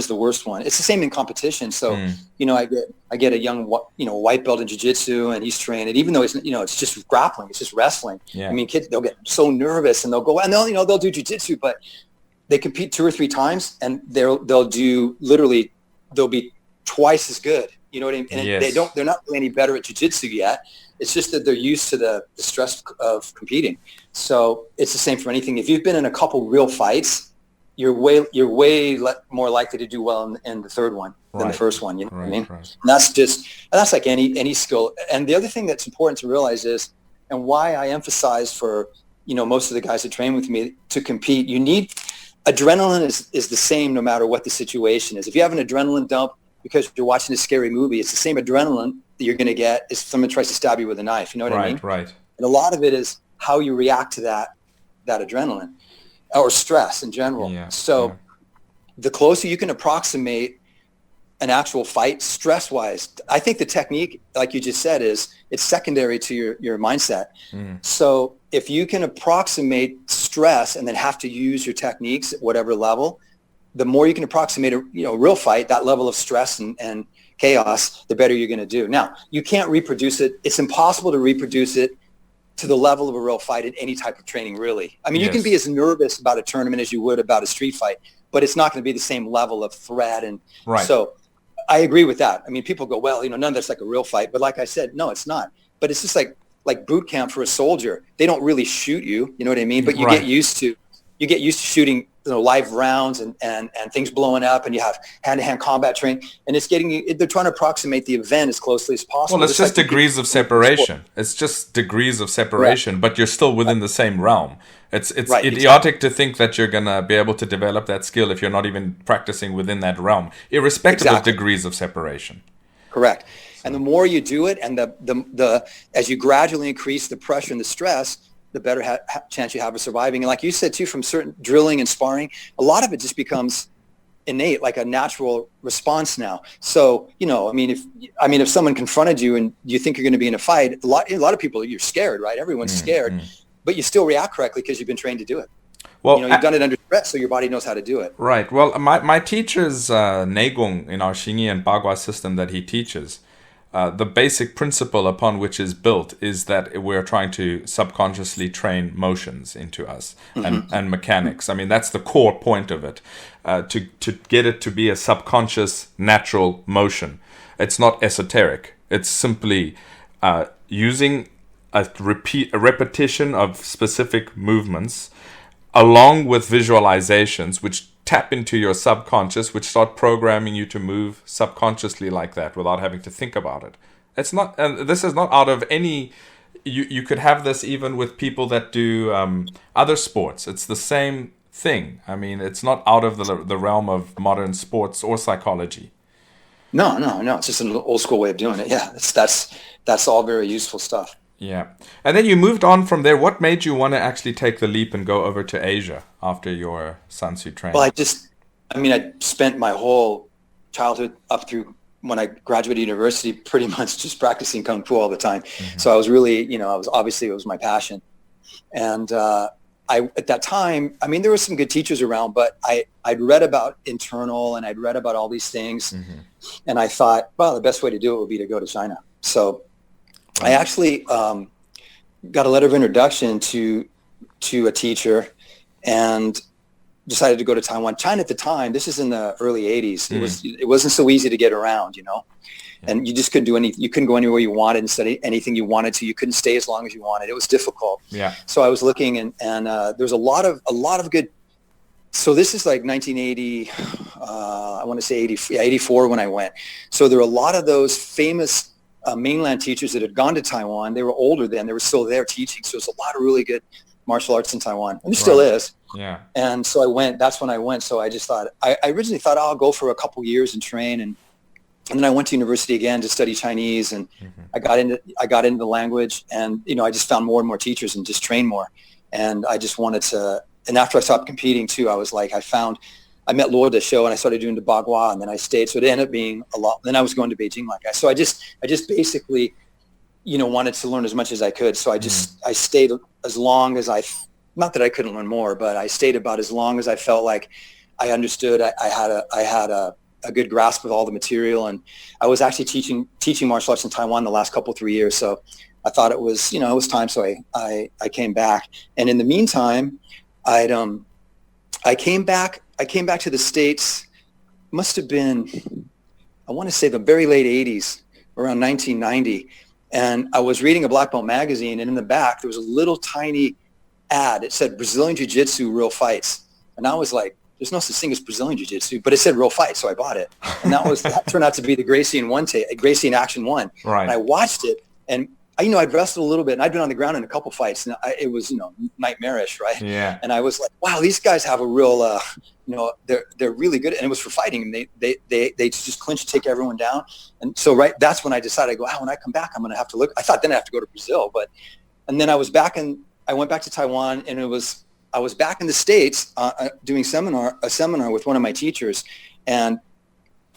the worst one. It's the same in competition. So, you know, I get a young, white belt in jiu-jitsu, and he's training, even though it's just grappling, it's just wrestling. I mean, kids, they'll get so nervous and they'll go, and they'll do jiu-jitsu, but they compete 2 or 3 times and they'll be twice as good. You know what I mean? And they're not really any better at jiu-jitsu yet. It's just that they're used to the stress of competing. So it's the same for anything. If you've been in a couple real fights, you're way more likely to do well in the third one than the first one. You know what I mean? Right. And that's like any skill. And the other thing that's important to realize is, and why I emphasize for, most of the guys that train with me to compete, you need adrenaline is the same no matter what the situation is. If you have an adrenaline dump because you're watching a scary movie, it's the same adrenaline that you're going to get if someone tries to stab you with a knife. You know what I mean? Right. And a lot of it is how you react to that adrenaline or stress in general. The closer you can approximate an actual fight stress-wise, I think the technique, like you just said, it's secondary to your mindset. So if you can approximate stress and then have to use your techniques at whatever level, the more you can approximate a real fight, that level of stress and chaos, the better you're going to do. Now, you can't reproduce it. It's impossible to reproduce it to the level of a real fight in any type of training, really. I mean, you can be as nervous about a tournament as you would about a street fight, but it's not going to be the same level of threat. And so I agree with that. I mean, people go, well, none of that's like a real fight. But like I said, no, it's not. But it's just like boot camp for a soldier. They don't really shoot you, you know what I mean? But you get used to shooting live rounds and things blowing up, and you have hand-to-hand combat training, and they're trying to approximate the event as closely as possible. Well, it's just degrees of separation. It's just degrees of separation, but you're still within the same realm. It's idiotic to think that you're going to be able to develop that skill if you're not even practicing within that realm, irrespective of degrees of separation. Correct. And the more you do it, and the as you gradually increase the pressure and the stress, the better chance you have of surviving. And like you said, too, from certain drilling and sparring, a lot of it just becomes innate, like a natural response now. So, if someone confronted you and you think you're going to be in a fight, a lot of people, you're scared, right? Everyone's scared, but you still react correctly because you've been trained to do it. Well, you've done it under stress, so your body knows how to do it. Right. Well, my teacher's Neigong in our Xingyi and Bagua system that he teaches, the basic principle upon which is built is that we're trying to subconsciously train motions into us and mechanics. I mean, that's the core point of it, to get it to be a subconscious, natural motion. It's not esoteric. It's simply using a repetition of specific movements along with visualizations, which tap into your subconscious, which start programming you to move subconsciously like that without having to think about it. It's not, and this is not out of any, you could have this even with people that do other sports. It's the same thing. I mean, it's not out of the realm of modern sports or psychology. No. It's just an old school way of doing it. Yeah, that's all very useful stuff. Yeah. And then you moved on from there. What made you want to actually take the leap and go over to Asia after your San Soo training? Well, I spent my whole childhood up through when I graduated university pretty much just practicing Kung Fu all the time. So I was really, it was my passion. And at that time, there were some good teachers around, but I'd read about internal and I'd read about all these things. And I thought, well, the best way to do it would be to go to China. So I actually got a letter of introduction to a teacher, and decided to go to Taiwan. China at the time, this is in the early 80s. It wasn't so easy to get around, and you just couldn't do anything. You couldn't go anywhere you wanted and study anything you wanted to. You couldn't stay as long as you wanted. It was difficult. Yeah. So I was looking, and there's a lot of good. So this is like 1980. I want to say 84 when I went. So there were a lot of those famous mainland teachers that had gone to Taiwan. They were older then. They were still there teaching. So there's a lot of really good martial arts in Taiwan, and there still is. Yeah. And so I went. That's when I went. So I just thought. I originally thought, I'll go for a couple years and train, and then I went to university again to study Chinese, and I got into the language, and I just found more and more teachers and just trained more, and I just wanted to. And after I stopped competing too, I was like, I met Lord Dexiu, and I started doing the Bagua, and then I stayed. So it ended up being a lot. Then I was going to Beijing like that. So I just basically, wanted to learn as much as I could. So I stayed as long as not that I couldn't learn more, but I stayed about as long as I felt like I understood. I had a good grasp of all the material, and I was actually teaching martial arts in Taiwan the last 3 years. So I thought it was, it was time. So I came back, and in the meantime, I came back to the States. Must have been, I want to say the very late 80s, around 1990. And I was reading a black belt magazine, and in the back, there was a little tiny ad. It said Brazilian Jiu Jitsu real fights. And I was like, there's no such thing as Brazilian Jiu Jitsu, but it said real fights. So I bought it. And that turned out to be the Gracie in Action 1. Right. And I watched it, and I'd wrestled a little bit, and I'd been on the ground in a couple fights, and it was, nightmarish, right? Yeah. And I was like, wow, these guys have a real, they're really good, and it was for fighting, and they just clinch, take everyone down, and so that's when I decided, when I come back, I'm going to have to look. I thought then I have to go to Brazil, and then I was back, and I went back to Taiwan, and I was back in the States doing a seminar with one of my teachers, and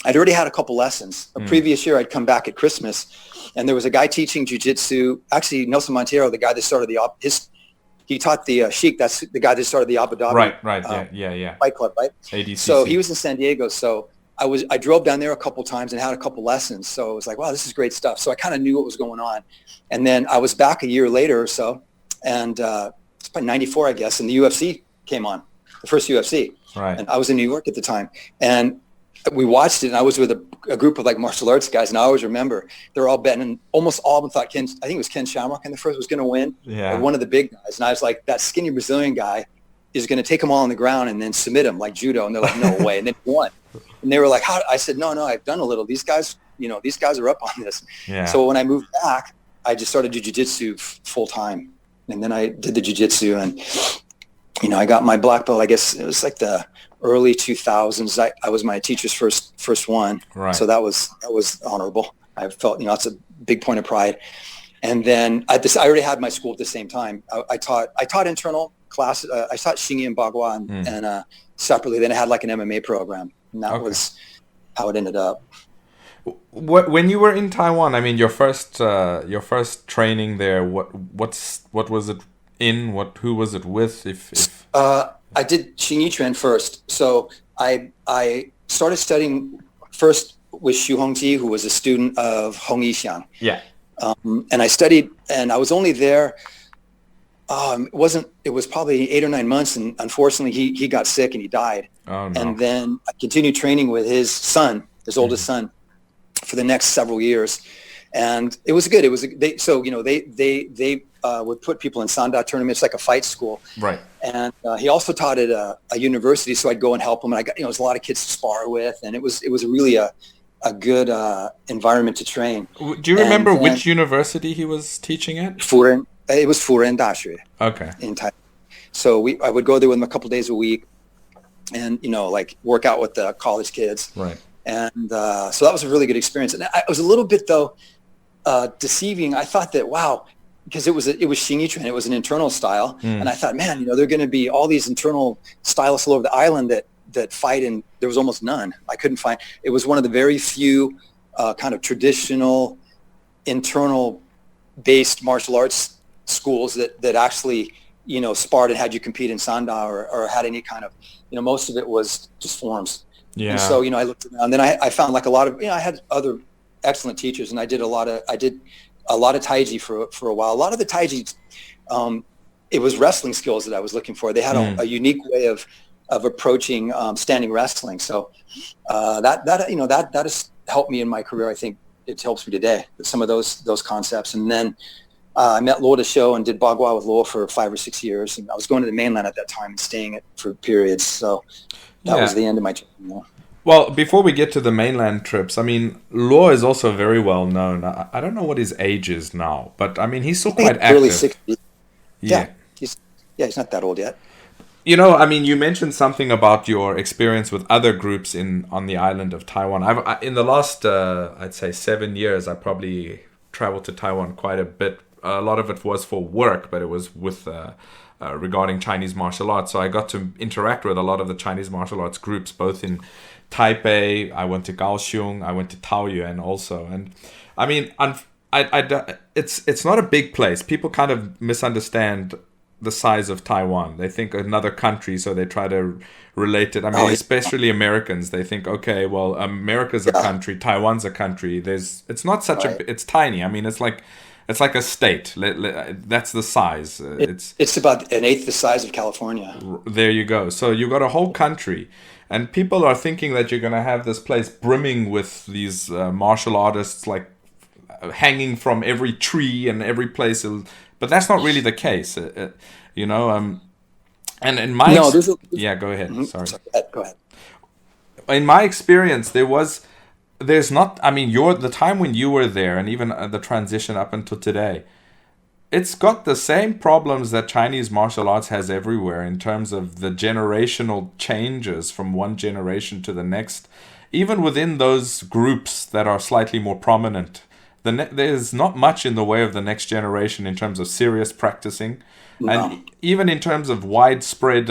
I'd already had a couple lessons. A previous year, I'd come back at Christmas, and there was a guy teaching jiu-jitsu. Actually, Nelson Montero, the guy that started he taught the Sheik. That's the guy that started the Abu Dhabi Fight Club, right? ADCC. So he was in San Diego. So I drove down there a couple times and had a couple lessons. So I was like, wow, this is great stuff. So I kind of knew what was going on. And then I was back a year later or so, and it's probably 94, I guess, and the UFC came on, the first UFC. Right. And I was in New York at the time, and we watched it, and I was with a group of like martial arts guys, and I always remember they're all betting, and almost all of them thought I think it was Ken Shamrock in the first was going to win, or one of the big guys, and I was like, that skinny Brazilian guy is going to take them all on the ground and then submit them like judo, and they're like, no way, and then he won, and they were like, how? I said, no, I've done a little. These guys are up on this. Yeah. So when I moved back, I just started jiu-jitsu full time, and then I did the jiu-jitsu, and I got my black belt. I guess it was like the early 2000s. I was my teacher's first one. Right. So that was honorable. I felt, that's a big point of pride. And then I already had my school at the same time. I taught internal classes. I taught Xingyi and Bagua and separately. Then I had like an MMA program, and that was how it ended up. When you were in Taiwan, I mean, your first training there, what was it in? Who was it with? If I did Xingyi Quan first. So I started studying first with Hongji, who was a student of Hongji. Yeah. And I studied, and I was only there. It was probably 8 or 9 months, and unfortunately he got sick and he died. Oh, no. And then I continued training with his son, his oldest son, for the next several years. And it was good. They would put people in Sanda tournaments, like a fight school. Right. And he also taught at a university, so I'd go and help him. And I got, it was a lot of kids to spar with, and it was really a good environment to train. Do you remember which university he was teaching at? It was Furen Dashi. Okay. In Taiwan. So I would go there with him a couple days a week, and like work out with the college kids. Right. And so that was a really good experience. And I was a little bit though deceiving. I thought that because it was Xingyi Quan, it was an internal style, and I thought, man, there are going to be all these internal stylists all over the island that fight, and there was almost none. I couldn't find. It was one of the very few kind of traditional internal based martial arts schools that actually sparred and had you compete in Sanda or had any kind of most of it was just forms. Yeah. And so I looked around, then I found like a lot of I had other excellent teachers, and I did a lot of Taiji for a while. A lot of the Taiji, it was wrestling skills that I was looking for. They had a unique way of of approaching standing wrestling. So that has helped me in my career. I think it helps me today with some of those concepts. And then I met Luo Dexiu and did Bagua with Luo for 5 or 6 years. And I was going to the mainland at that time and staying it for periods. So that was the end of my trip. Well, before we get to the mainland trips, I mean, Luo is also very well known. I don't know what his age is now, but I mean, he's still quite active. Early 60s. Yeah. He's not that old yet. You know, I mean, you mentioned something about your experience with other groups on the island of Taiwan. In the last, I'd say 7 years, I probably traveled to Taiwan quite a bit. A lot of it was for work, but it was with regarding Chinese martial arts. So I got to interact with a lot of the Chinese martial arts groups, both in Taipei. I went to Kaohsiung. I went to Taoyuan also. And I mean, it's not a big place. People kind of misunderstand the size of Taiwan. They think another country, so they try to relate it. I mean, especially Americans, they think, okay, well, America's a country, Taiwan's a country. It's not such it's tiny. I mean, it's like a state. That's the size. It's about an eighth the size of California. There you go. So you got a whole country, and people are thinking that you're going to have this place brimming with these martial artists, like hanging from every tree and every place. But that's not really the case, you know. And in my go ahead. Mm-hmm. Sorry. Go ahead. In my experience, there's not. I mean, the time when you were there, and even the transition up until today, it's got the same problems that Chinese martial arts has everywhere in terms of the generational changes from one generation to the next. Even within those groups that are slightly more prominent, there's not much in the way of the next generation in terms of serious practicing, and even in terms of widespread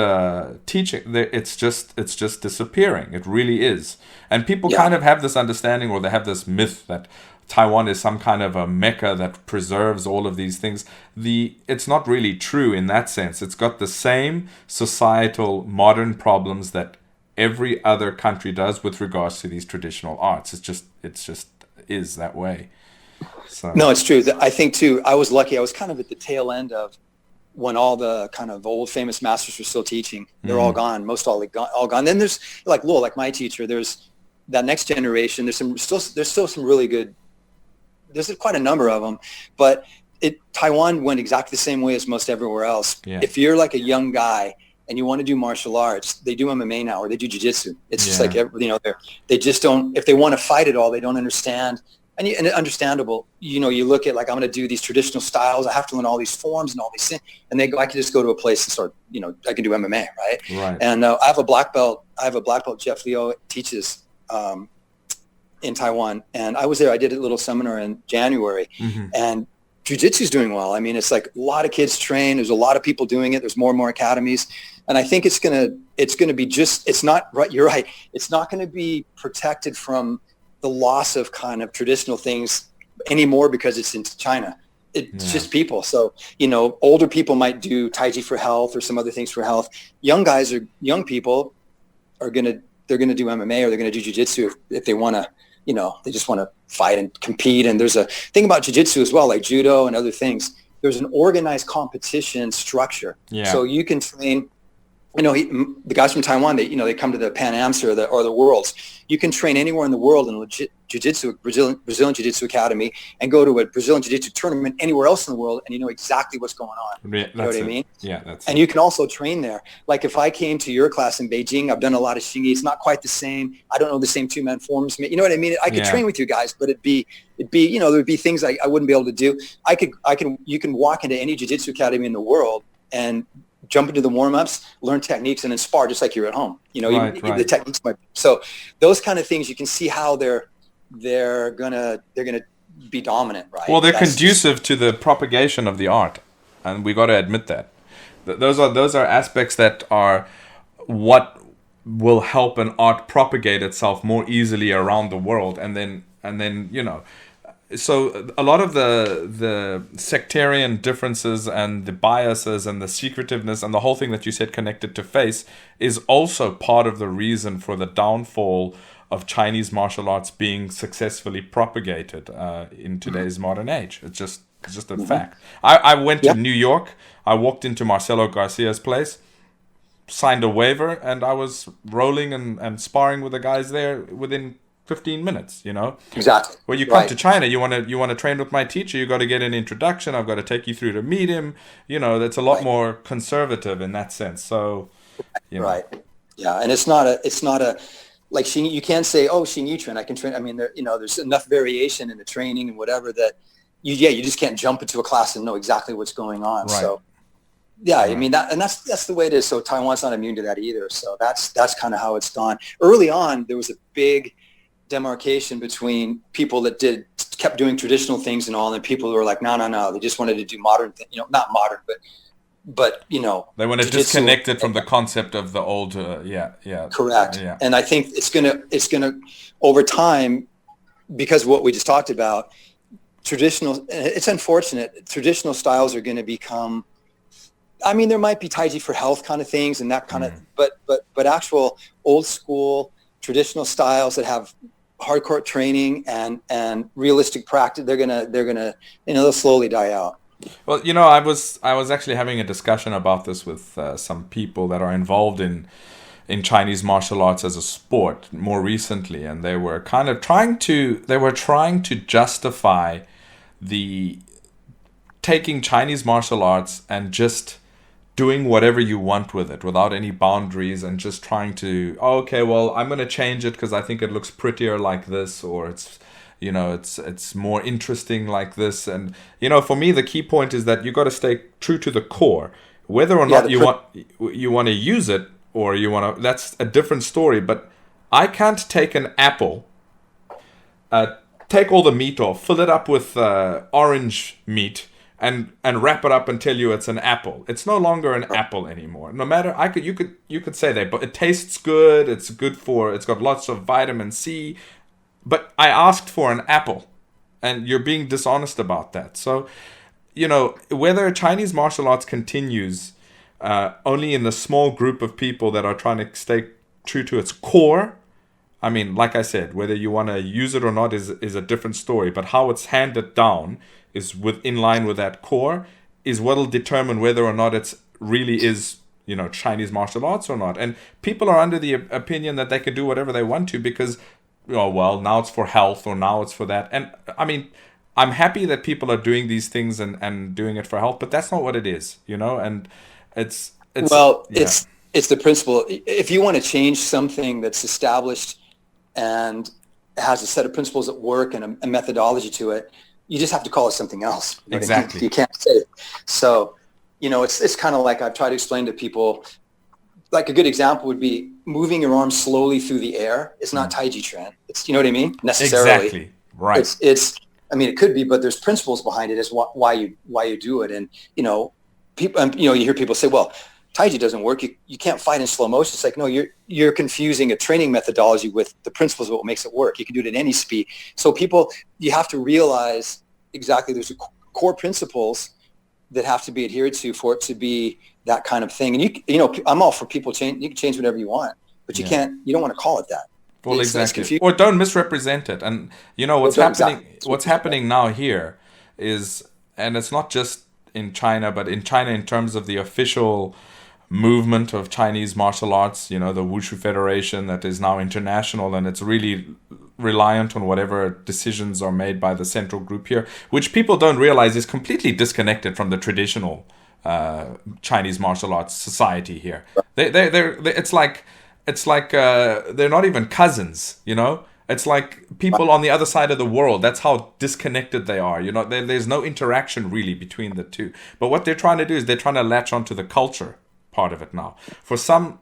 teaching, it's just disappearing. It really is, and people kind of have this understanding, or they have this myth that Taiwan is some kind of a mecca that preserves all of these things. It's not really true in that sense. It's got the same societal modern problems that every other country does with regards to these traditional arts. It's just is that way. So. No, it's true. I think too, I was lucky. I was kind of at the tail end of when all the kind of old famous masters were still teaching. They're all gone, all gone. Then there's like Luo, like my teacher, there's that next generation. There's still some really good, there's quite a number of them, but Taiwan went exactly the same way as most everywhere else. Yeah. If you're like a young guy and you want to do martial arts, they do MMA now, or they do jiu-jitsu. It's just like, they just don't, if they want to fight it all, they don't understand. And understandable, you look at like, I'm going to do these traditional styles. I have to learn all these forms and all these things. And I can just go to a place and start, I can do MMA, right? Right. And I have a black belt. Jeff Leo teaches in Taiwan. And I was there. I did a little seminar in January. Mm-hmm. And jiu-jitsu is doing well. I mean, it's like a lot of kids train. There's a lot of people doing it. There's more and more academies. And I think it's going to be it's not right. You're right. It's not going to be protected from the loss of kind of traditional things anymore because it's in China. It's just people. So, older people might do Taiji for health or some other things for health. Young people they're going to do MMA or they're going to do jiu-jitsu if they want to, they just want to fight and compete. And there's a thing about jiu-jitsu as well, like judo and other things. There's an organized competition structure. Yeah. So you can train, the guys from Taiwan, they come to the Pan Ams or the Worlds. You can train anywhere in the world in a legit jiu-jitsu, Brazilian Jiu-Jitsu Academy, and go to a Brazilian Jiu-Jitsu tournament anywhere else in the world, and you know exactly what's going on. Yeah, you know what I mean? Yeah, that's and you can also train there. Like if I came to your class in Beijing, I've done a lot of Xingyi. It's not quite the same. I don't know the same two-man forms. You know what I mean? I could train with you guys, but it'd be there would be things I wouldn't be able to do. You can walk into any Jiu-Jitsu Academy in the world and jump into the warm-ups, learn techniques, and then spar just like you're at home. Right. The techniques might. So those kind of things, you can see how they're gonna be dominant, right? Well, they're conducive to the propagation of the art, and we got to admit that. Those are aspects that are what will help an art propagate itself more easily around the world, and then So a lot of the sectarian differences and the biases and the secretiveness and the whole thing that you said connected to face is also part of the reason for the downfall of Chinese martial arts being successfully propagated in today's modern age. It's just a fact. I went to New York. I walked into Marcelo Garcia's place. signed a waiver, and I was rolling and sparring with the guys there within 15 minutes, you know. Exactly. When you come to China, you want to train with my teacher, you got to get an introduction, I've got to take you through to meet him, you know. That's a lot more conservative in that sense. So, you know. Right. Yeah, and it's not a like you can't say, oh, Xingyi Quan, I can train. I mean, there's enough variation in the training and whatever that you just can't jump into a class and know exactly what's going on. Right. So yeah, I mean that's the way it is. So Taiwan's not immune to that either. So that's kind of how it's gone. Early on, there was a big demarcation between people that kept doing traditional things and all, and people who were like, no, they just wanted to do modern things. You know, not modern, but you know, they want to disconnect it from the concept of the old. Correct. Yeah. And I think it's gonna over time, because of what we just talked about, it's unfortunate. Traditional styles are going to become. I mean, there might be Taiji for health kind of things and that kind of, but actual old school traditional styles that have hardcore training and realistic practice, they're gonna they'll slowly die out. Well, you know, I was actually having a discussion about this with some people that are involved in Chinese martial arts as a sport more recently, and they were kind of trying to justify the taking Chinese martial arts and just doing whatever you want with it without any boundaries, and just trying to, okay, well, I'm going to change it because I think it looks prettier like this, or it's, you know, it's more interesting like this. And, you know, for me, the key point is that you got to stay true to the core. Whether or not you want to use it or you want to, that's a different story. But I can't take an apple, take all the meat off, fill it up with orange meat, and wrap it up and tell you it's an apple. It's no longer an apple anymore. No matter, you could say that, but it tastes good. It's got lots of vitamin C. But I asked for an apple, and you're being dishonest about that. So, you know, whether Chinese martial arts continues only in a small group of people that are trying to stay true to its core, I mean, like I said, whether you want to use it or not is a different story. But how it's handed down is in line with that core is what'll determine whether or not it's really is, you know, Chinese martial arts or not. And people are under the opinion that they can do whatever they want to because, oh, well, now it's for health or now it's for that. And I mean, I'm happy that people are doing these things and doing it for health, but that's not what it is, you know. And it's the principle. If you want to change something that's established and has a set of principles at work and a methodology to it, you just have to call it something else. Exactly. You can't say it. So, you know, it's kind of like I've tried to explain to people, like a good example would be moving your arms slowly through the air. It's not Taiji Chuan. It's, you know what I mean? Necessarily. Exactly. Right. It's, I mean, it could be, but there's principles behind it as why you do it. And, you know, people, you hear people say, well, Taiji doesn't work. You can't fight in slow motion. It's like, no, you're confusing a training methodology with the principles of what makes it work. You can do it at any speed. So you have to realize exactly there's core principles that have to be adhered to for it to be that kind of thing. And you know, I'm all for people change. You can change whatever you want, but you don't want to call it that. Well, exactly. Or don't misrepresent it. And you know what's happening now here is, and it's not just in China, but in China in terms of the official movement of Chinese martial arts, you know, the Wushu Federation that is now international, and it's really reliant on whatever decisions are made by the central group here, which people don't realize is completely disconnected from the traditional Chinese martial arts society here. It's like they're not even cousins, you know. It's like people on the other side of the world. That's how disconnected they are. You know, there's no interaction really between the two. But what they're trying to do is they're trying to latch onto the culture part of it now. For some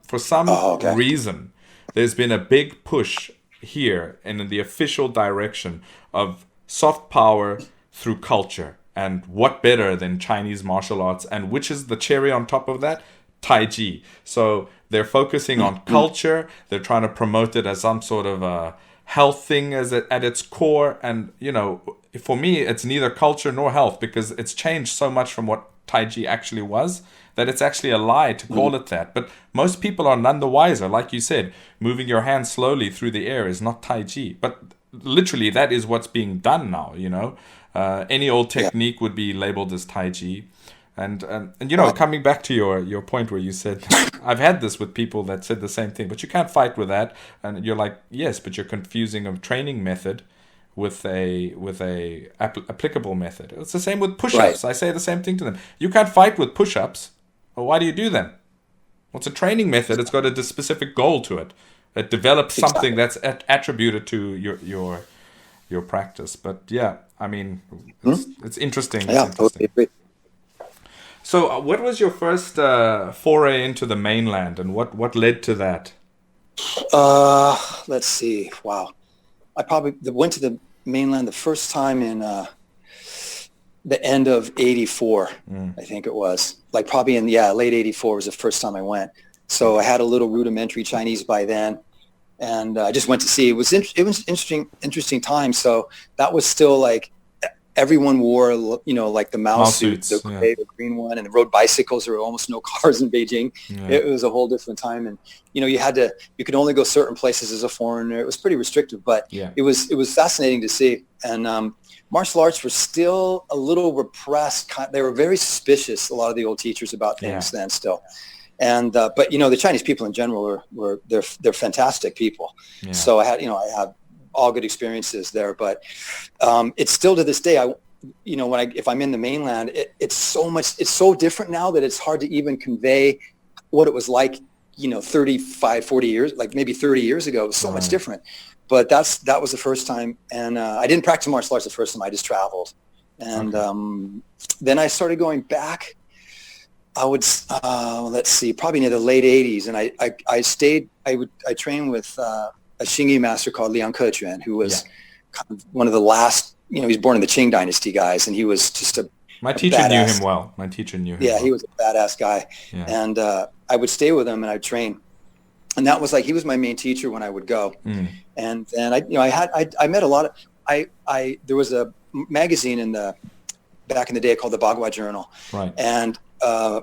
reason, there's been a big push here in the official direction of soft power through culture. And what better than Chinese martial arts? And which is the cherry on top of that? Taiji. So they're focusing on culture. They're trying to promote it as some sort of a health thing at its core. And, you know, for me, it's neither culture nor health because it's changed so much from what Taiji actually was that it's actually a lie to call it that. But most people are none the wiser. Like you said, moving your hands slowly through the air is not Taiji. But literally, that is what's being done now, you know. Any old technique would be labeled as Taiji. And you know, coming back to your point where you said I've had this with people that said the same thing, but you can't fight with that. And you're like, yes, but you're confusing a training method with a applicable method. It's the same with push-ups. Right. I say the same thing to them. You can't fight with push-ups. Well, why do you do them? Well, it's a training method. It's got a specific goal to it. It develops something that's attributed to your practice. But yeah, I mean, it's interesting. Yeah, totally agree. So, what was your first foray into the mainland, and what led to that? Let's see. Wow, I probably went to the mainland the first time in the end of '84. I think it was like probably in late '84 was the first time I went. So I had a little rudimentary Chinese by then, and I just went to see. It was interesting time. So that was still like everyone wore, like the Mao suit, the green one, and the rode bicycles. There were almost no cars in Beijing. Yeah. It was a whole different time, and you could only go certain places as a foreigner. It was pretty restrictive, but it was fascinating to see. And martial arts were still a little repressed. They were very suspicious, a lot of the old teachers, about things then still. And but the Chinese people in general they're fantastic people. Yeah. So I had all good experiences there, but it's still to this day. If I'm in the mainland, it's so different now that it's hard to even convey what it was like 35, 40 years, like maybe 30 years ago. It was so much different. But that was the first time, and I didn't practice martial arts the first time. I just traveled, and then I started going back. I would let's see, probably near the late '80s, and I trained with a Xingyi master called Liang Kequan, who was kind of one of the last. He was born in the Qing dynasty guys, and he was just My teacher knew him well. Yeah, he was a badass guy, and I would stay with him and I'd train, and that was like he was my main teacher when I would go, and then I met a lot of there was a magazine back in the day called the Bagua Journal, right, and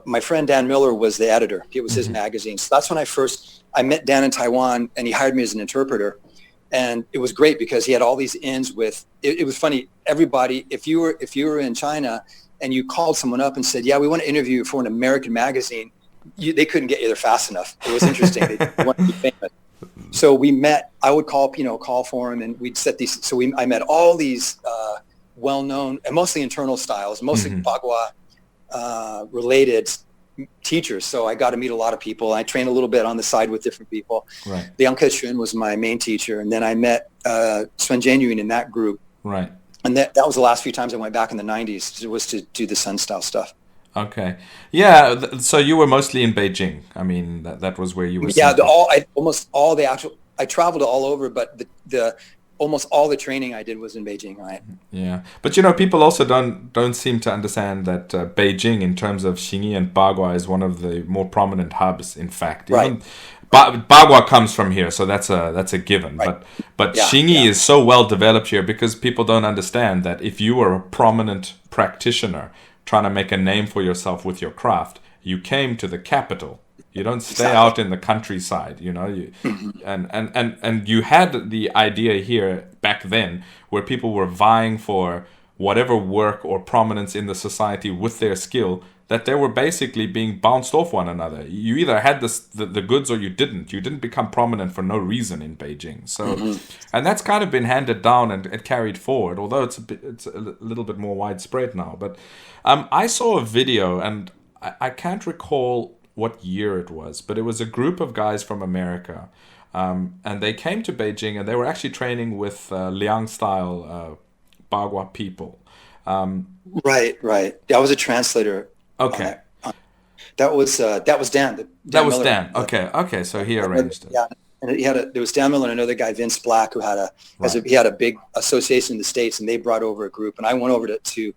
my friend Dan Miller was the editor. It was his magazine. So that's when I met Dan in Taiwan, and he hired me as an interpreter. And it was great because he had all these ins with, it was funny. Everybody, if you were in China and you called someone up and said, we want to interview you for an American magazine, they couldn't get you there fast enough. It was interesting. They wanted to be famous. So we met, I would call for him, and we'd set these. So I met all these well-known and mostly internal styles, mostly Bagua related teachers. So I got to meet a lot of people. I trained a little bit on the side with different people. Right. Liang Kequan was my main teacher, and then I met Sun Jianyun in that group. Right. And that was the last few times I went back in the 90s. It was to do the Sun style stuff. Okay. Yeah. So you were mostly in Beijing. I mean, that was where you were. Yeah. I traveled all over, but the almost all the training I did was in Beijing, right? Yeah, but people also don't seem to understand that Beijing, in terms of Xingyi and Bagua, is one of the more prominent hubs. In fact, right. Bagua comes from here, so that's a given. Right. But Xingyi is so well developed here because people don't understand that if you were a prominent practitioner trying to make a name for yourself with your craft, you came to the capital. You don't stay out in the countryside, and you had the idea here back then where people were vying for whatever work or prominence in the society with their skill, that they were basically being bounced off one another. You either had the goods or you didn't. You didn't become prominent for no reason in Beijing. So, and that's kind of been handed down and carried forward, although it's a little bit more widespread now. But I saw a video, and I can't recall what year it was, but it was a group of guys from America, and they came to Beijing, and they were actually training with Liang style Bagua people. Right. I was a translator. Okay. That was Dan. That was Dan. Okay. So he arranged it. Yeah, and there was Dan Miller and another guy, Vince Black, who had a big association in the States, and they brought over a group, and I went over to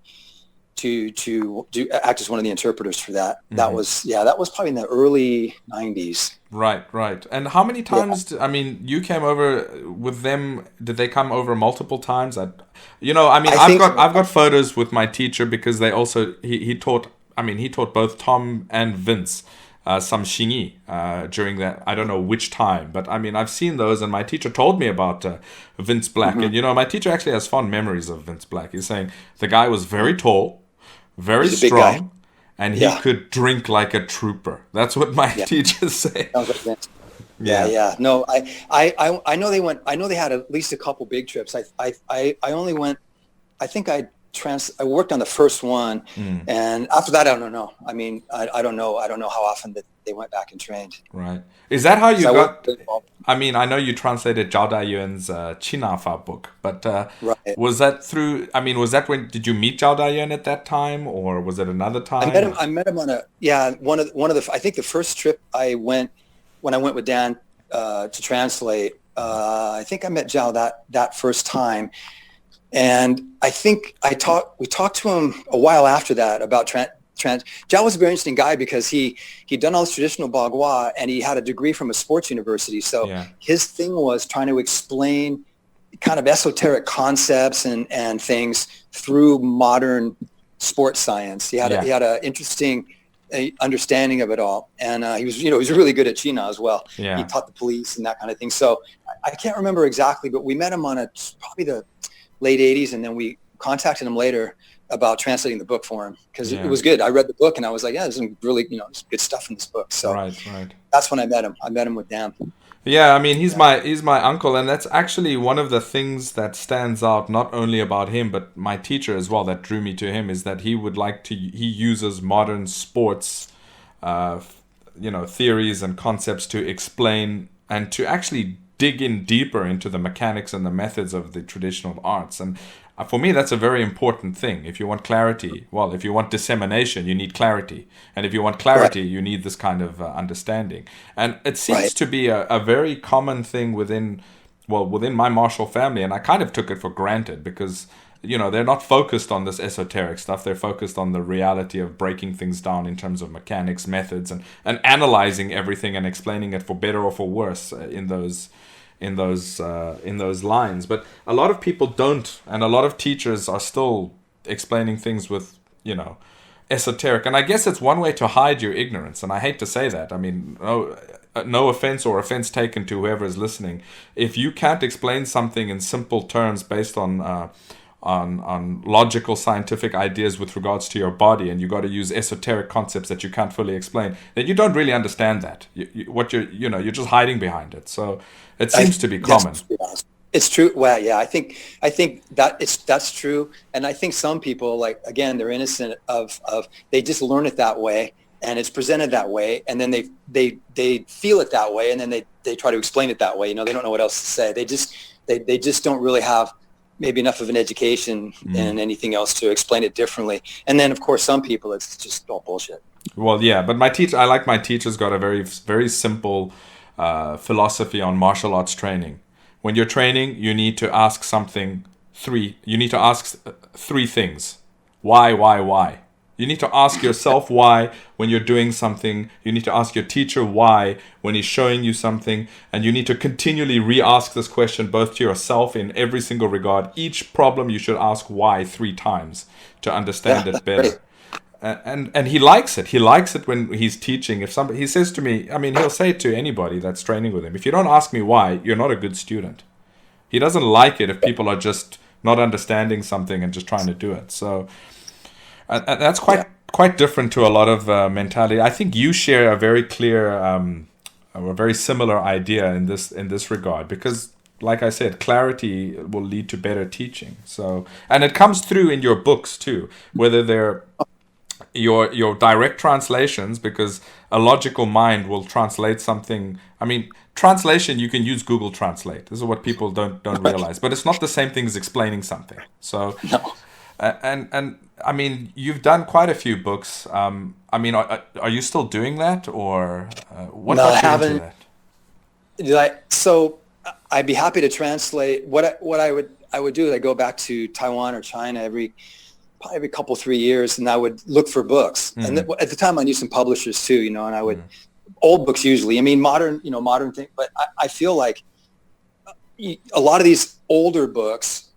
act as one of the interpreters for that. That was probably in the early 90s. Right. And how many times? You came over with them. Did they come over multiple times? I've got photos with my teacher because they also he taught. He taught both Tom and Vince some Xingyi during that. I don't know which time, but I've seen those, and my teacher told me about Vince Black, and my teacher actually has fond memories of Vince Black. He's saying the guy was very tall, very strong, and he could drink like a trooper. That's what my teachers say. Sounds like that. Yeah. No, I know they went. I know they had at least a couple big trips. I only went. I think I worked on the first one, and after that, I don't know. I mean, I don't know. I don't know how often that they went back and trained. Right. Is that how you got? I mean, I know you translated Zhao Dayuan's Chinafa book, but was that through? I mean, was that when did you meet Zhao Dayuan at that time, or was it another time? I met him on one of the. I think the first trip I went when I went with Dan to translate. I think I met Zhao that first time. And I think we talked to him a while after that about Zhao was a very interesting guy because he'd done all this traditional Bagua and he had a degree from a sports university. So his thing was trying to explain kind of esoteric concepts and things through modern sports science. He had an interesting understanding of it all. And he was really good at China as well. Yeah. He taught the police and that kind of thing. So I can't remember exactly, but we met him on probably the late 80s, and then we contacted him later about translating the book for him because it was good. I read the book and I was like, there's some really there's good stuff in this book. So that's when I met him. I met him with Dan. Yeah, I mean he's my uncle, and that's actually one of the things that stands out not only about him but my teacher as well that drew me to him is that he uses modern sports theories and concepts to explain and to actually dig in deeper into the mechanics and the methods of the traditional arts. And for me, that's a very important thing. If you want clarity, if you want dissemination, you need clarity. And if you want clarity, you need this kind of understanding. And it seems to be a very common thing within my martial family. And I kind of took it for granted because, they're not focused on this esoteric stuff. They're focused on the reality of breaking things down in terms of mechanics, methods, and analyzing everything and explaining it for better or for worse in those lines. But a lot of people don't, and a lot of teachers are still explaining things with esoteric, and I guess it's one way to hide your ignorance, and I hate to say that. I mean, no offense or offense taken to whoever is listening. If you can't explain something in simple terms based on logical scientific ideas with regards to your body, and you got to use esoteric concepts that you can't fully explain, then you don't really understand that. You're just hiding behind it. So it seems to be common. It's true. Well, yeah, I think that's true. And I think some people, like, again, they're innocent of they just learn it that way and it's presented that way, and then they feel it that way, and then they try to explain it that way. They don't know what else to say. They just don't really have maybe enough of an education and anything else to explain it differently. And then, of course, some people, it's just all bullshit. Well, yeah, but my teacher's got a very, very simple philosophy on martial arts training. When you're training, you need to ask three things. Why? You need to ask yourself why when you're doing something. You need to ask your teacher why when he's showing you something. And you need to continually re-ask this question both to yourself in every single regard. Each problem you should ask why 3 times to understand it better. And he likes it. He likes it when he's teaching. He says to me, I mean, he'll say it to anybody that's training with him, if you don't ask me why, you're not a good student. He doesn't like it if people are just not understanding something and just trying to do it. So and that's quite different to a lot of mentality. I think you share a very clear, a very similar idea in this regard, because, like I said, clarity will lead to better teaching. So, and it comes through in your books too, whether they're your direct translations, because a logical mind will translate something. I mean, translation, you can use Google Translate. This is what people don't realize, but it's not the same thing as explaining something. So. No. And I mean, you've done quite a few books. I mean, are you still doing that, or what? No, I haven't. So I'd be happy to translate. What I would do is I go back to Taiwan or China every couple 3 years, and I would look for books. Mm-hmm. And at the time, I knew some publishers too, and I would old books usually. I mean, modern thing. But I feel like a lot of these older books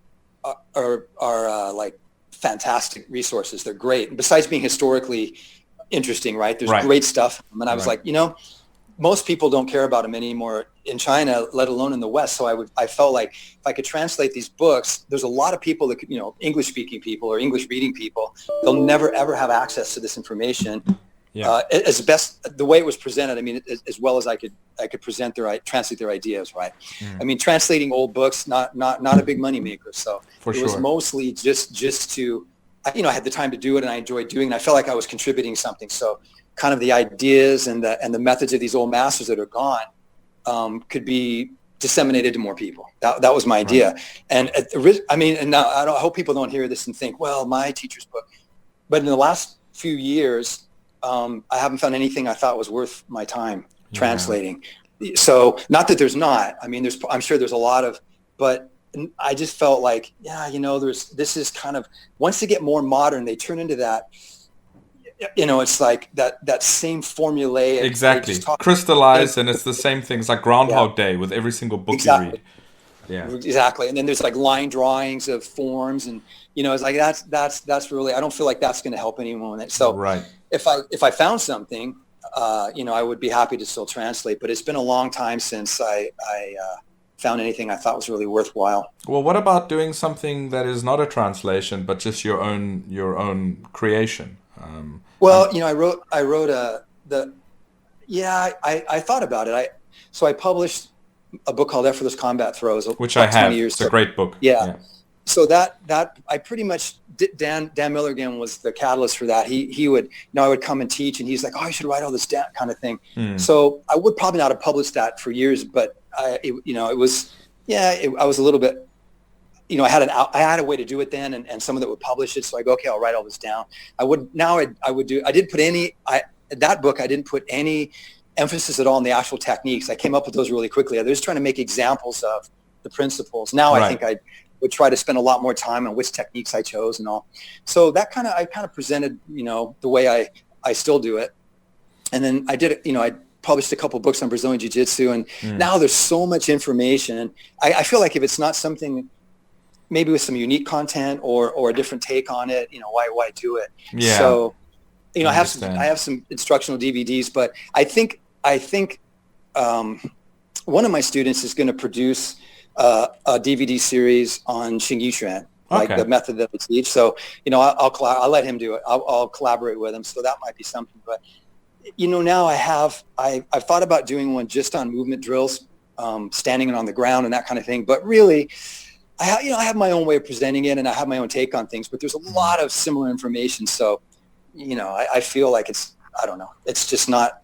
are like fantastic resources. They're great. And besides being historically interesting, right? There's great stuff. And I was like, most people don't care about them anymore in China, let alone in the West. So I felt like if I could translate these books, there's a lot of people that could, English speaking people or English reading people, they'll never ever have access to this information. Yeah. As best the way it was presented. I mean, as well as I could translate their ideas, right? I mean, translating old books, not a big money maker. So it was mostly just to, I had the time to do it and I enjoyed doing it. And I felt like I was contributing something. So kind of the ideas and the methods of these old masters that are gone could be disseminated to more people. That was my idea. And and now I hope people don't hear this and think, well, my teacher's book. But in the last few years, I haven't found anything I thought was worth my time translating. So not that there's not. I mean, I'm sure there's a lot of, but I just felt like, this is kind of, once they get more modern, they turn into that. It's like that same formulaic. Exactly. Crystallized, and it's the same things like Groundhog Day with every single book you read. Yeah. Exactly. And then there's like line drawings of forms, and it's like that's really, I don't feel like that's going to help anyone. So if I found something, I would be happy to still translate. But it's been a long time since I found anything I thought was really worthwhile. Well, what about doing something that is not a translation, but just your own creation? I thought about it. So I published a book called Effortless Combat Throws, which I have. It's a great book. Yeah. So that I pretty much Dan Milligan was the catalyst for that. He would, I would come and teach, and he's like, oh, I should write all this down, kind of thing. So I would probably not have published that for years, but I was a little bit. I had a way to do it then, and someone that would publish it. So I go, okay, I'll write all this down. That book, I didn't put any emphasis at all on the actual techniques. I came up with those really quickly. I was just trying to make examples of the principles. Now I think I would try to spend a lot more time on which techniques I chose and all. So that I kind of presented, the way I still do it. And then I did it, I published a couple books on Brazilian Jiu Jitsu, and now there's so much information. And I feel like if it's not something, maybe with some unique content or a different take on it, why do it? Yeah. So, I have some instructional DVDs, but I think one of my students is going to produce a DVD series on Xingyi Quan, like the method that I teach. So, I'll let him do it. I'll collaborate with him. So that might be something. But, now I've thought about doing one just on movement drills, standing on the ground and that kind of thing. But really, I have my own way of presenting it, and I have my own take on things, but there's a lot of similar information. So, I feel like it's just not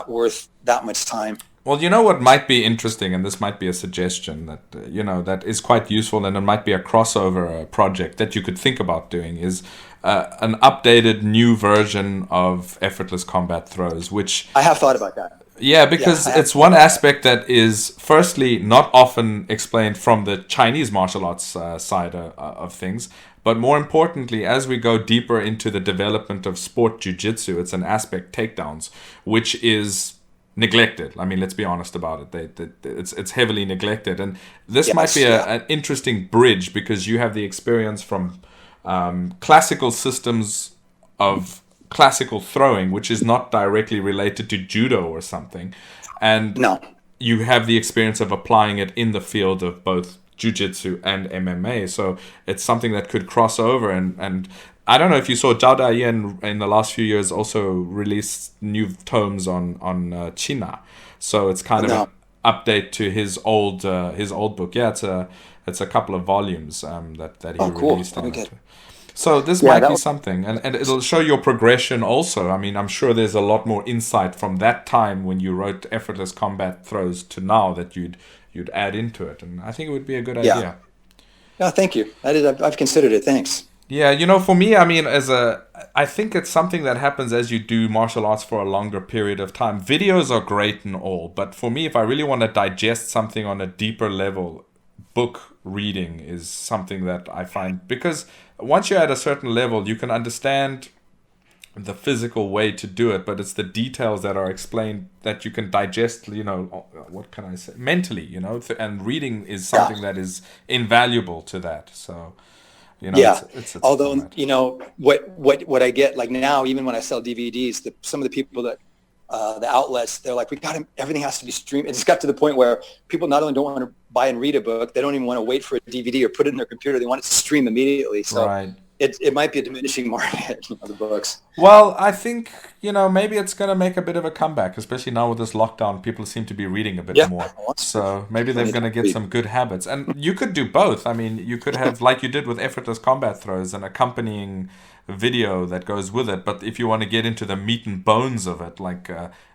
worth that much time. Well, what might be interesting, and this might be a suggestion that, that is quite useful, and it might be a crossover project that you could think about doing, is an updated new version of Effortless Combat Throws, which... I have thought about that. Yeah, because it's one aspect that is, firstly, not often explained from the Chinese martial arts side of things. But more importantly, as we go deeper into the development of sport jiu-jitsu, it's an aspect, takedowns, which is neglected. I mean, let's be honest about it. It's heavily neglected. And this might be an interesting bridge, because you have the experience from classical systems of classical throwing, which is not directly related to judo or something, and you have the experience of applying it in the field of both jiu-jitsu and MMA, so it's something that could cross over. And I don't know if you saw Zhao Dayan in the last few years also released new tomes on China, so it's kind of an update to his old book. It's a couple of volumes that he released on it. So this might be something, and it'll show your progression also. I mean, I'm sure there's a lot more insight from that time when you wrote Effortless Combat Throws to now that you'd add into it, and I think it would be a good idea. Yeah, thank you. I've considered it. Thanks. Yeah, for me, I mean, I think it's something that happens as you do martial arts for a longer period of time. Videos are great and all, but for me, if I really want to digest something on a deeper level, book reading is something that I find, because once you're at a certain level, you can understand the physical way to do it, but it's the details that are explained that you can digest, what can I say, mentally, and reading is something that is invaluable to that. So, it's although, what I get, like now, even when I sell DVDs, some of the people that the outlets, they're like, everything has to be streamed. It's got to the point where people not only don't want to buy and read a book, they don't even want to wait for a DVD or put it in their computer. They want it to stream immediately. So it might be a diminishing market of the books. Well, I think, maybe it's going to make a bit of a comeback, especially now with this lockdown. People seem to be reading a bit more. So maybe they're going to get some good habits. And you could do both. I mean, you could have, like you did with effortless combat throws, an accompanying video that goes with it. But if you want to get into the meat and bones of it, like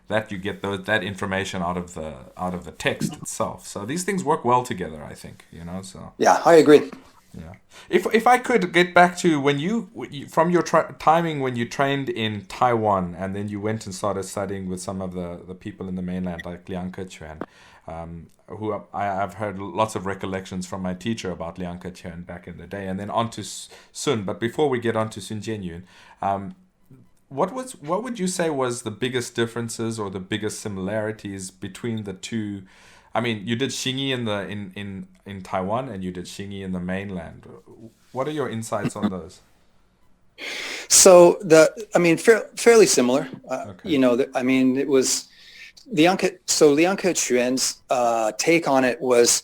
that, you get that information out of the text itself. So these things work well together, I think, so. Yeah, I agree. Yeah. If I could get back to when you from your timing when you trained in Taiwan and then you went and started studying with some of the people in the mainland like Liang Kequan, who I've heard lots of recollections from my teacher about Liang Kequan back in the day, and then on to Sun. But before we get on to Sun Jianyun, what would you say was the biggest differences or the biggest similarities between the two? I mean, you did Xingyi in Taiwan and you did Xingyi in the mainland. What are your insights on those? So fairly similar. Okay. It was Liang Kequan's take on it was,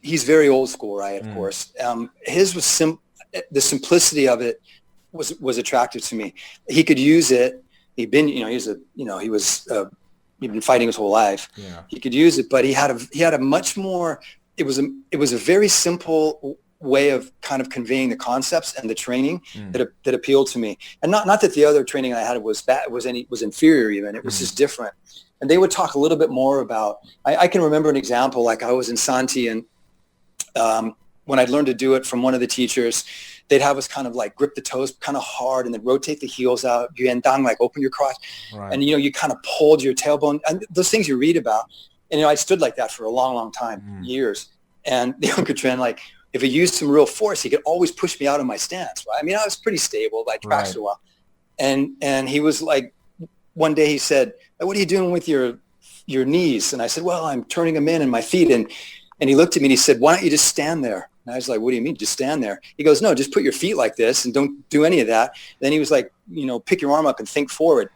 he's very old school, right? Of course, his was the simplicity of it was attractive to me. He could use it. He'd been, he'd been fighting his whole life. Yeah. He could use it, but he had a much more. It was a very simple way of kind of conveying the concepts and the training that appealed to me. And not that the other training I had was bad, was inferior even. It was just different. And they would talk a little bit more about. I can remember an example. Like I was in Santi, and when I'd learned to do it from one of the teachers, they'd have us kind of like grip the toes kind of hard and then rotate the heels out. Yuan Dang, like open your crotch. Right. And, you kind of pulled your tailbone. And those things you read about. And, I stood like that for a long, long time, years. And the Uncle Trend, like, if he used some real force, he could always push me out of my stance. Right? I mean, I was pretty stable. I practiced a while. And he was like, one day he said, what are you doing with your knees? And I said, well, I'm turning them in my feet. And he looked at me and he said, why don't you just stand there? And I was like, what do you mean? Just stand there? He goes, no, just put your feet like this and don't do any of that. Then he was like, pick your arm up and think forward.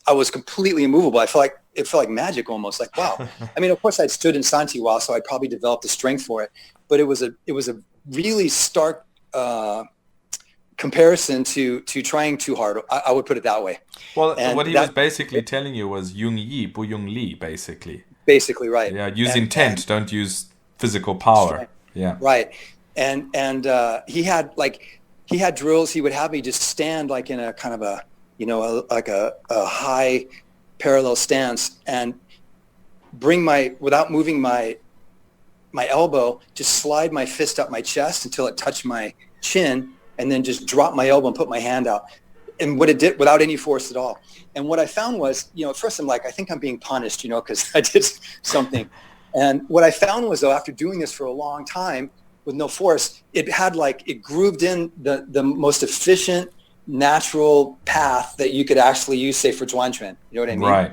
I was completely immovable. It felt like magic almost, like, wow. I mean, of course I'd stood in Santi a while, so I probably developed the strength for it, but it was a really stark comparison to trying too hard. I would put it that way. Well, and what he was basically telling you was Yung Yi, Bu Yung Li, basically. Basically, right. Yeah, use intent, don't use physical power. Right. Yeah. Right. And he had drills. He would have me just stand like in a kind of a high parallel stance and without moving my elbow, just slide my fist up my chest until it touched my chin and then just drop my elbow and put my hand out. And what it did without any force at all. And what I found was, at first I'm like, I think I'm being punished, because I did something. And what I found was, though, after doing this for a long time with no force, it grooved in the most efficient, natural path that you could actually use, say, for Zhuanquan. You know what I mean? Right.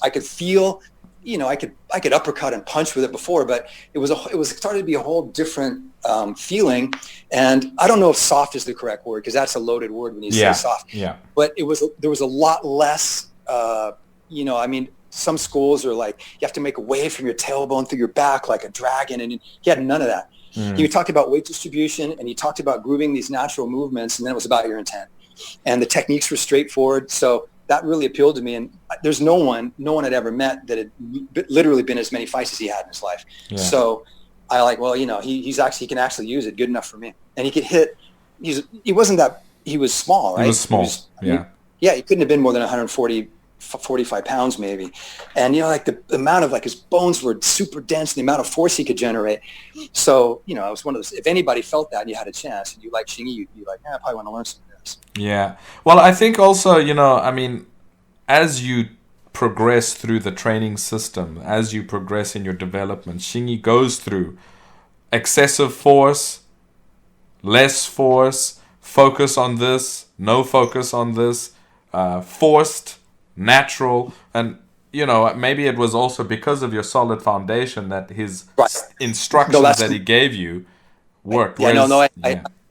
I could feel, I could uppercut and punch with it before, but it started to be a whole different feeling. And I don't know if soft is the correct word, because that's a loaded word when you say soft. Yeah. But there was a lot less, some schools are like, you have to make a wave from your tailbone through your back like a dragon, and he had none of that. He talked about weight distribution, and he talked about grooving these natural movements, and then it was about your intent. And the techniques were straightforward, so that really appealed to me. And there's no one I'd ever met that had literally been as many fights as he had in his life. Yeah. So I he can actually use it good enough for me, and he could hit. He was small, right? He was small. He couldn't have been more than 145 pounds maybe. And the amount of his bones were super dense, the amount of force he could generate. So it was one of those, if anybody felt that and you had a chance and you like Xingyi, you'd be like, I probably want to learn some of this. Yeah. Well, I think also, as you progress through the training system, as you progress in your development, Xingyi goes through excessive force, less force, focus on this, no focus on this, forced, natural, and maybe it was also because of your solid foundation that his instructions that he gave you worked.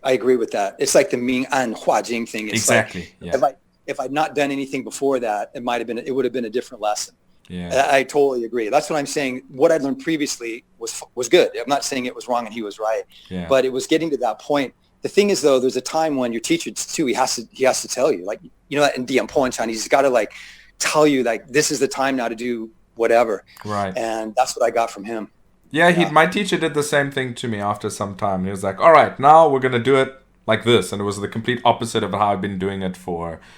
I agree with that. It's like the Ming An Hua Jing thing. It's exactly. like, if I'd not done anything before that, it would have been a different lesson. Yeah. I totally agree. That's what I'm saying. What I'd learned previously was good. I'm not saying it was wrong and he was right, but it was getting to that point. The thing is, though, there's a time when your teacher too, he has to tell you, like, in the important time, he's got to like tell you, like, this is the time now to do whatever. Right. And that's what I got from him. Yeah, my teacher did the same thing to me after some time. He was like, all right, now we're going to do it like this. And it was the complete opposite of how I've been doing it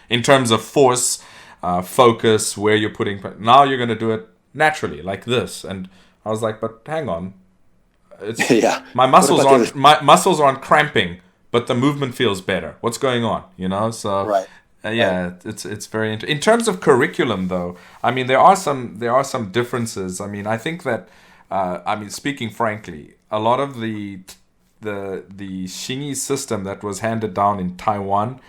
in terms of force, focus, where you're putting. Now you're going to do it naturally, like this. And I was like, but hang on. My muscles aren't cramping, but the movement feels better. What's going on? So right. It's very interesting. In terms of curriculum, though, I mean, there are some differences. I mean, I think that speaking frankly, a lot of the Xingyi system that was handed down in Taiwan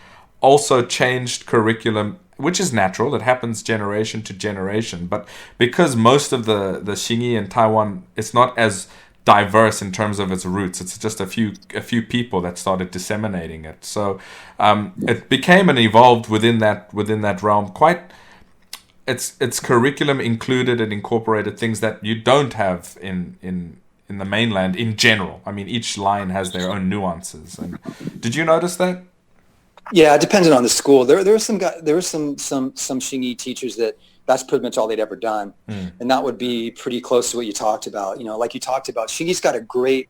also changed curriculum, which is natural. It happens generation to generation. But because most of the Xingyi in Taiwan, it's not as diverse in terms of its roots. It's just a few people that started disseminating it. So it became and evolved within that realm. Quite, its curriculum included and incorporated things that you don't have in the mainland in general. I mean, each line has their own nuances. And did you notice that? Yeah, it depends on the school. There were some Xingyi teachers that's pretty much all they'd ever done. And that would be pretty close to what you talked about. Like you talked about, Xingyi's got a great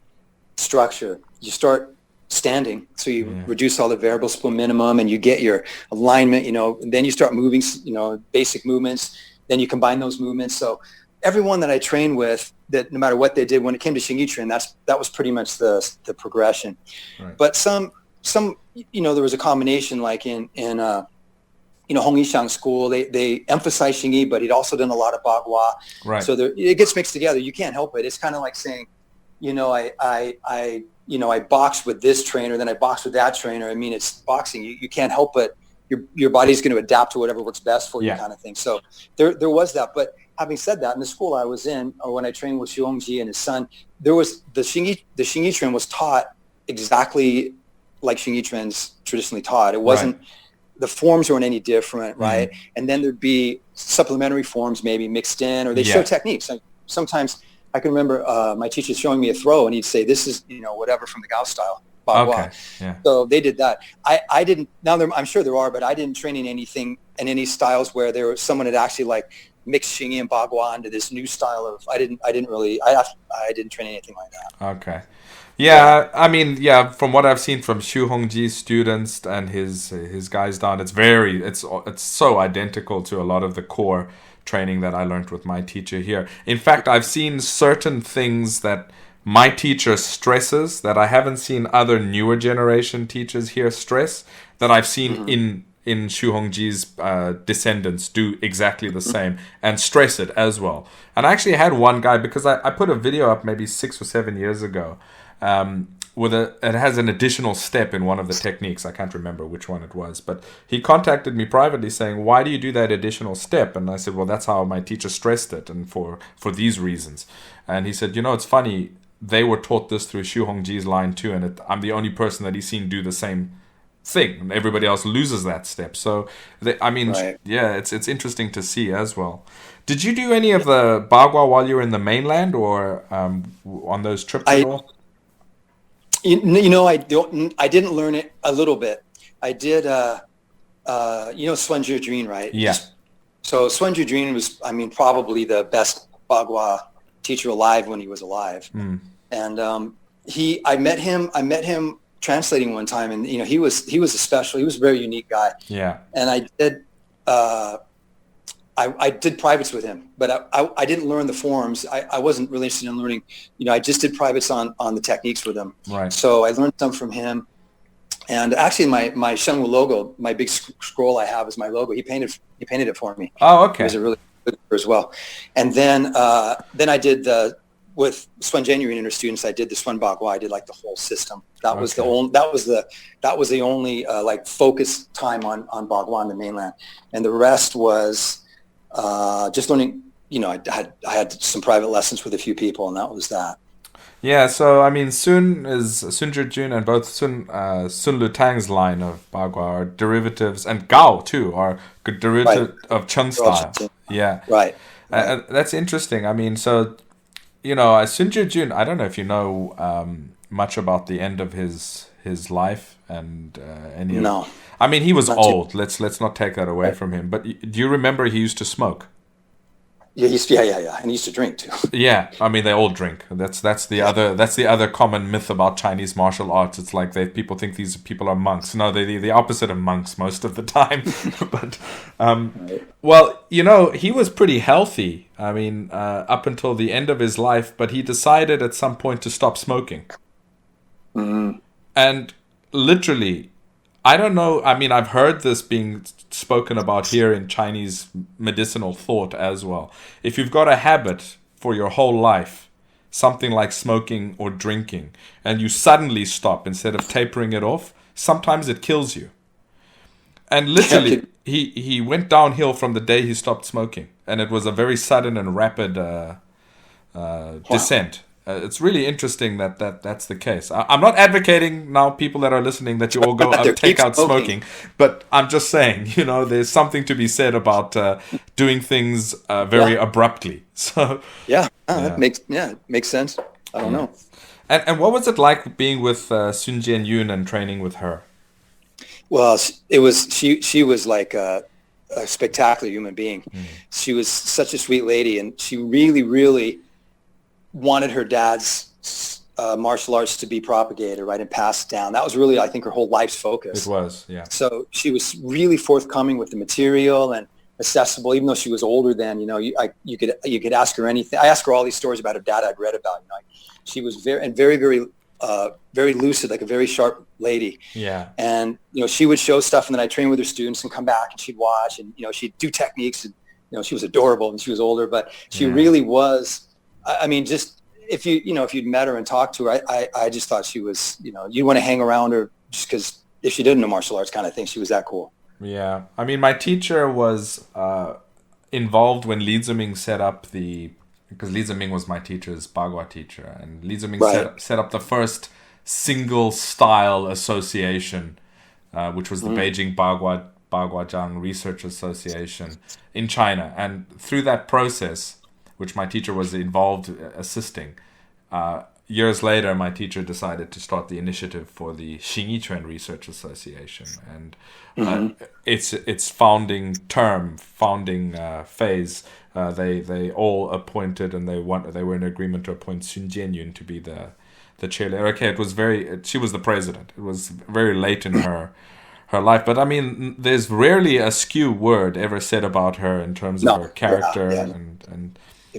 structure. You start standing, so you reduce all the variables to a minimum and you get your alignment, and then you start moving, basic movements. Then you combine those movements. So everyone that I trained with, that no matter what they did, when it came to Xingyi train, that was pretty much the progression. Right. But some, there was a combination, like in Hongji school, they emphasize Xingyi, but he'd also done a lot of Bagua. Right. So it gets mixed together. You can't help it. It's kind of like saying, I boxed with this trainer, then I boxed with that trainer. I mean, it's boxing. You can't help it. Your body's going to adapt to whatever works best for you, kind of thing. So there was that. But having said that, in the school I was in, or when I trained with Hongji and his son, there was the Xingyi train was taught exactly like Xingyi train's traditionally taught. It wasn't. Right. The forms weren't any different, right? And then there'd be supplementary forms maybe mixed in, or they show techniques. Like sometimes I can remember my teacher showing me a throw, and he'd say, "This is whatever from the Gao style." Bagua. Okay. Yeah. So they did that. I didn't. Now I'm sure there are, but I didn't train in anything in any styles where there was someone had actually like mixed Xingyi and Bagua into this new style of. I didn't train anything like that. Okay. Yeah, I mean, from what I've seen from Xu Hongji's students and his guys down, it's so identical to a lot of the core training that I learned with my teacher here. In fact, I've seen certain things that my teacher stresses that I haven't seen other newer generation teachers here stress, that I've seen in Xu Hongji's descendants do exactly the same and stress it as well. And I actually had one guy, because I put a video up maybe 6 or 7 years ago, it has an additional step in one of the techniques. I can't remember which one it was, but he contacted me privately saying, "Why do you do that additional step?" And I said, "Well, that's how my teacher stressed it, and for these reasons." And he said, "It's funny, they were taught this through Xu Hongji's line too, and I'm the only person that he's seen do the same thing, and everybody else loses that step." So it's interesting to see as well. Did you do any of the Bagua while you were in the mainland, or on those trips at all? I didn't learn it a little bit. I did, Sun Jianyun, right? Yeah. So Sun Jianyun was, probably the best Bagua teacher alive when he was alive. And I met him translating one time, and he was he was a very unique guy. Yeah. And I did privates with him, but I didn't learn the forms. I wasn't really interested in learning. I just did privates on the techniques with him. Right. So I learned some from him. And actually, my Shenwu logo, my big scroll I have is my logo. He painted it for me. Oh, okay. He was a really good as well. And then I did with Sun Jianyun and her students. I did the Sun Bagua. I did like the whole system. That was the only. That was the only like focus time on Bagua on the mainland, and the rest was. Just learning, I had some private lessons with a few people, and that was that. Yeah, so I mean, Sun Jianyun and both Sun Lutang's line of Bagua are derivatives, and Gao too are good Right. derivative of Cheng They're all style. Yeah, right. Right. that's interesting. I mean, so Sun Jianyun, I don't know if you know much about the end of his life and any of. No, I mean, he was not too. old. Let's not take that away Right. from him. But do you remember he used to smoke? Yeah, yeah. And he used to drink too. Yeah, I mean they all drink. That's the other common myth about Chinese martial arts. It's like people think these people are monks. No, they're the opposite of monks most of the time. But Right. well, he was pretty healthy. I mean, up until the end of his life, but he decided at some point to stop smoking. Mm-hmm. And literally, I don't know. I mean, I've heard this being spoken about here in Chinese medicinal thought as well. If you've got a habit for your whole life, something like smoking or drinking, and you suddenly stop instead of tapering it off, sometimes it kills you. And literally, he went downhill from the day he stopped smoking, and it was a very sudden and rapid descent. It's really interesting that's the case. I'm not advocating now, people that are listening, that you all go out take out smoking, but I'm just saying, there's something to be said about doing things very abruptly. So that makes sense. I don't know. And what was it like being with Sun Jianyun and training with her? Well, she was like a spectacular human being. She was such a sweet lady, and she really, really wanted her dad's martial arts to be propagated, right, and passed down. That was really, I think, her whole life's focus. It was, yeah. So she was really forthcoming with the material and accessible, even though she was older then. You could ask her anything. I asked her all these stories about her dad I'd read about. She was very lucid, like a very sharp lady. Yeah. And she would show stuff, and then I'd train with her students and come back, and she'd watch, and she'd do techniques, and she was adorable, and she was older, but she really was. I mean, just if you'd met her and talked to her, I just thought she was, you'd want to hang around her just because if she didn't know martial arts kind of thing, she was that cool. Yeah. I mean, my teacher was involved when Li Ziming set up because Li Ziming was my teacher's Bagua teacher, and Li Ziming set up the first single style association, which was the Beijing Bagua Zhang Research Association in China. And through that process, which my teacher was involved assisting, years later, my teacher decided to start the initiative for the Xingyi Quan Research Association, and its founding phase, they all appointed, and they were in agreement to appoint Sun Jianyun to be the chair. Okay, she was the president. It was very late in her life, but I mean, there's rarely a skew word ever said about her in terms of her character and.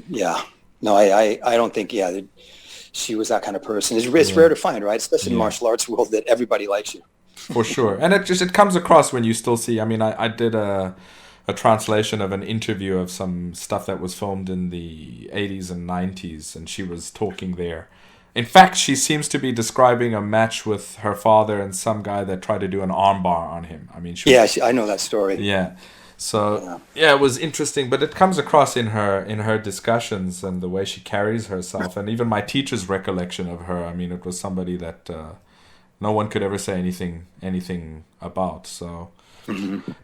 Yeah, no, I don't think that she was that kind of person. It's rare to find, right? Especially in the martial arts world, that everybody likes you. For sure, and it comes across when you still see. I mean, I did a translation of an interview of some stuff that was filmed in the 80s and 90s, and she was talking there. In fact, she seems to be describing a match with her father and some guy that tried to do an armbar on him. I mean, I know that story. Yeah. So it was interesting, but it comes across in her discussions and the way she carries herself, and even my teacher's recollection of her. I mean, it was somebody that no one could ever say anything about. So,